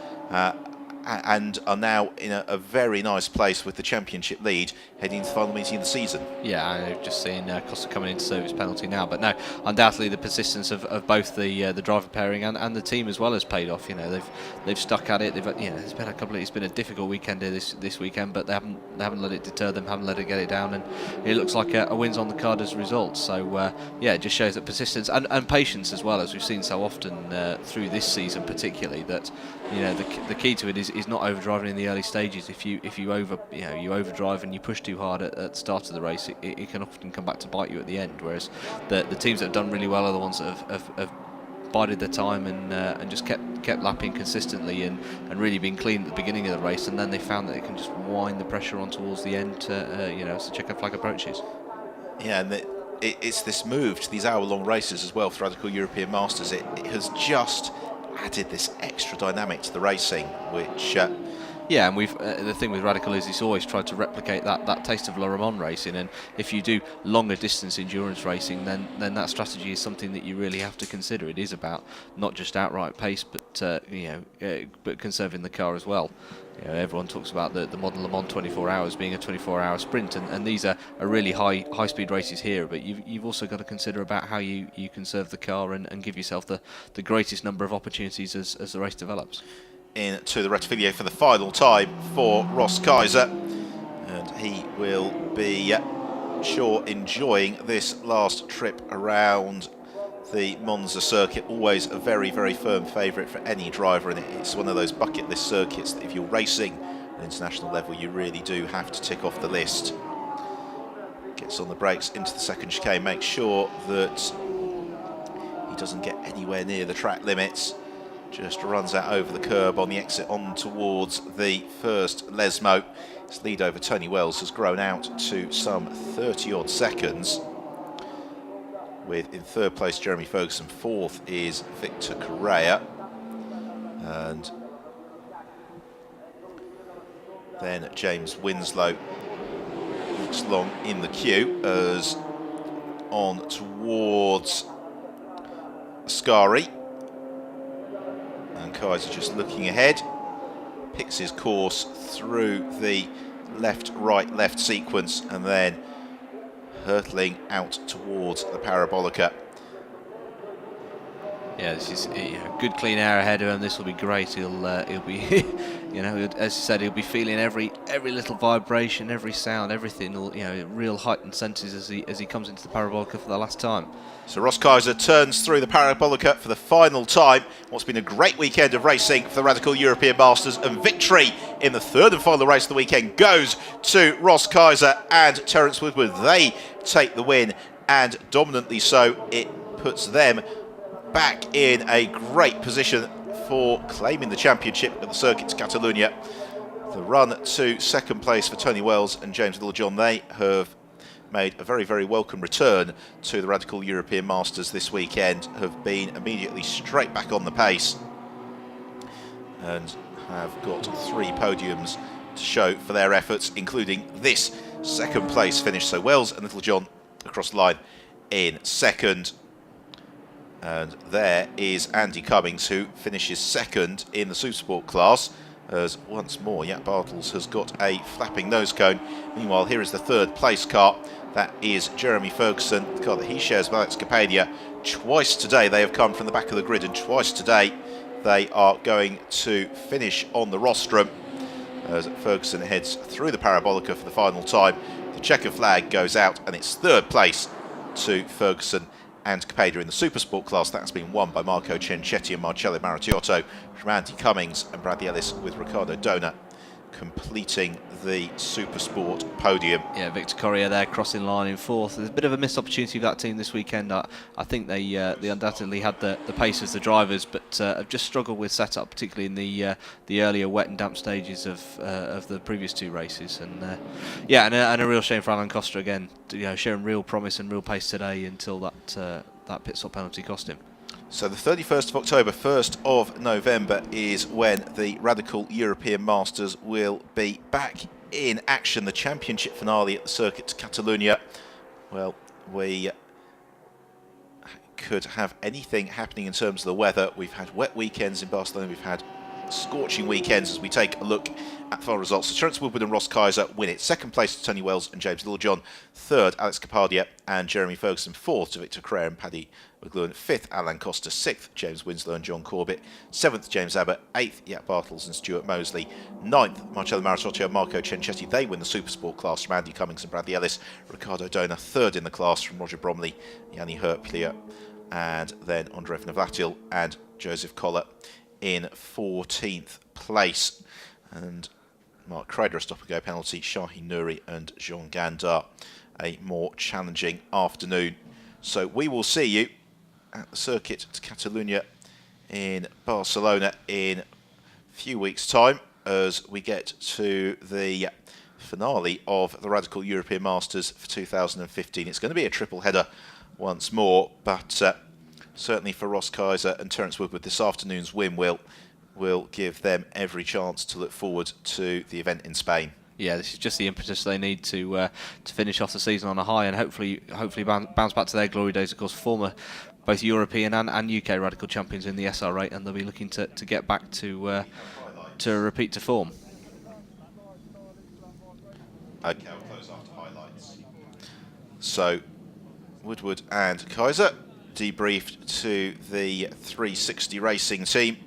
And are now in a very nice place with the championship lead heading into the final meeting of the season. Yeah, I've just seen Costa coming into service penalty now, but no, undoubtedly the persistence of both the driver pairing and the team as well has paid off. You know, they've stuck at it. There's been it's been a difficult weekend here this weekend, but they haven't let it deter them, haven't let it get it down, and it looks like a win's on the card as a result. So it just shows that persistence and patience as well, as we've seen so often through this season, particularly that the key to it is not overdriving in the early stages. If you overdrive and you push too hard at the start of the race, it can often come back to bite you at the end. Whereas the teams that have done really well are the ones that have bided their time and just kept lapping consistently and really been clean at the beginning of the race, and then they found that they can just wind the pressure on towards the end as the checkered flag approaches. Yeah, and it's this move to these hour-long races as well for Radical European Masters. It has just added this extra dynamic to the racing, which yeah, and we've the thing with Radical is it's always tried to replicate that taste of Le Mans racing, and if you do longer distance endurance racing, then that strategy is something that you really have to consider. It is about not just outright pace, but conserving the car as well. Everyone talks about the modern Le Mans 24 hours being a 24-hour sprint, and these are really high speed races here, but you've also got to consider about how you conserve the car and give yourself the greatest number of opportunities as the race develops. Into the Rettifilier for the final time for Ross Kaiser, and he will be sure enjoying this last trip around the Monza circuit. Always a very, very firm favourite for any driver, and it's one of those bucket list circuits that if you're racing at an international level, you really do have to tick off the list. Gets on the brakes into the second chicane, makes sure that he doesn't get anywhere near the track limits. Just runs out over the curb on the exit on towards the first Lesmo. His lead over Tony Wells has grown out to some 30-odd seconds. With in third place Jeremy Ferguson, fourth is Victor Correa, and then James Winslow walks along in the queue as on towards Ascari. And Kaiser just looking ahead, picks his course through the left-right-left sequence and then hurtling out towards the Parabolica. Yeah, this is good clean air ahead of him. This will be great. He'll be, as you said, he'll be feeling every little vibration, every sound, everything. Real heightened senses as he comes into the Parabolica for the last time. So Ross Kaiser turns through the Parabolica for the final time. What's been a great weekend of racing for the Radical European Masters, and victory in the third and final race of the weekend goes to Ross Kaiser and Terence Woodward. They take the win, and dominantly so. It puts them back in a great position for claiming the championship at the Circuit Catalunya. The run to second place for Tony Wells and James Littlejohn, they have made a very, very welcome return to the Radical European Masters this weekend, have been immediately straight back on the pace and have got 3 podiums to show for their efforts, including this second place finish. So Wells and Littlejohn across the line in second. And there is Andy Cummings, who finishes second in the Supersport class, as once more Jack Bartels has got a flapping nose cone. Meanwhile, here is the third place car. That is Jeremy Ferguson, the car that he shares with Alex Capadia. Twice today they have come from the back of the grid, and twice today they are going to finish on the rostrum as Ferguson heads through the Parabolica for the final time. The checker flag goes out, and it's third place to Ferguson and Capadia in the Supersport class. That's been won by Marco Cencetti and Marcello Maratiotto, from Andy Cummings and Bradley Ellis, with Ricardo Dona completing the Supersport podium. Yeah, Victor Correa there crossing line in fourth. There's a bit of a missed opportunity for that team this weekend. I think they undoubtedly had the pace as the drivers, but have just struggled with setup, particularly in the earlier wet and damp stages of the previous 2 races. And and a real shame for Alan Costa again, showing real promise and real pace today until that pit stop penalty cost him. So the 31st of October, 1st of November is when the Radical European Masters will be back in action, the championship finale at the Circuit Catalunya. Well, we could have anything happening in terms of the weather. We've had wet weekends in Barcelona, we've had scorching weekends as we take a look at the final results. So Terence Woodward and Ross Kaiser win it. Second place to Tony Wells and James Littlejohn. Third, Alex Capadia and Jeremy Ferguson. Fourth to Victor Crerar and Paddy McLuhan. Fifth, Alan Costa. Sixth, James Winslow and John Corbett. Seventh, James Abbott. Eighth, Jack Bartels and Stuart Mosley. Ninth, Marcello Maritotto and Marco Cencetti. They win the Supersport class from Andy Cummings and Bradley Ellis. Ricardo Dona, third in the class from Roger Bromley, Yanni Herplier, and then Andrei Navratil and Joseph Collar in 14th place. And Mark Crader, a stop-and-go penalty, Shaheen Nouri and Jean Gandar, a more challenging afternoon. So we will see you at the Circuit to Catalunya in Barcelona in a few weeks' time as we get to the finale of the Radical European Masters for 2015. It's going to be a triple header once more, but certainly for Ross Kaiser and Terence Woodward, this afternoon's win will give them every chance to look forward to the event in Spain. Yeah, this is just the impetus they need to finish off the season on a high and hopefully bounce back to their glory days. Of course, former both European and UK Radical champions in the SR8, and they'll be looking to get back to repeat to form. Okay, I'll close after highlights. So, Woodward and Kaiser debriefed to the 360 Racing team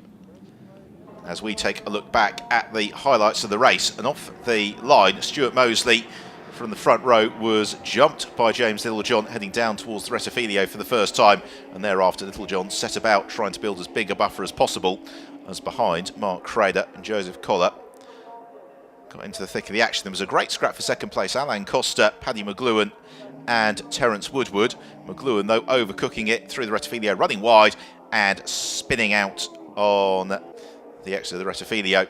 as we take a look back at the highlights of the race. And off the line, Stuart Mosley from the front row was jumped by James Littlejohn heading down towards the Rettifilio for the first time, and thereafter Littlejohn set about trying to build as big a buffer as possible as behind Mark Crader and Joseph Collar got into the thick of the action. There was a great scrap for second place. Alan Costa, Paddy McLuhan and Terence Woodward. McLuhan, though, overcooking it through the Rettifilio, running wide and spinning out on the exit of the Rettifilio.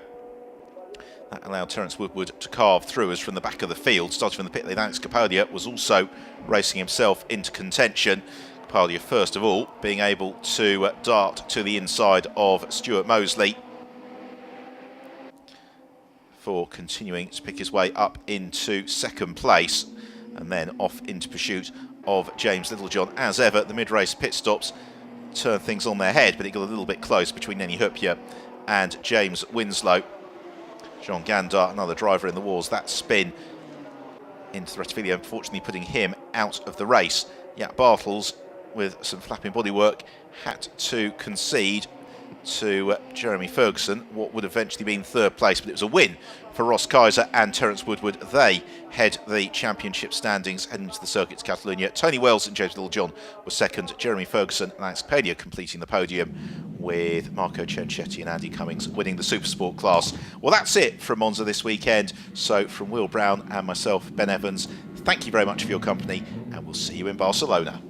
That allowed Terence Woodward to carve through as from the back of the field. Starting from the pit lane, Alex Capadia was also racing himself into contention. Capadia, first of all, being able to dart to the inside of Stuart Mosley for continuing to pick his way up into second place, and then off into pursuit of James Littlejohn. As ever, the mid-race pit stops turn things on their head, but it got a little bit close between Nenny Herpier and James Winslow. Jean Gandar, another driver in the wars, that spin into the Rettifilio, unfortunately putting him out of the race. Jack Bartels, with some flapping bodywork, had to concede to Jeremy Ferguson what would eventually been third place, but it was a win for Ross Kaiser and Terence Woodward. They head the championship standings heading to the Circuit to Catalunya. Tony Wells and James Littlejohn were second. Jeremy Ferguson and Alex Capadia completing the podium, with Marco Cencetti and Andy Cummings winning the Supersport class. Well, that's it from Monza this weekend. So from Will Brown and myself, Ben Evans, thank you very much for your company, and we'll see you in Barcelona.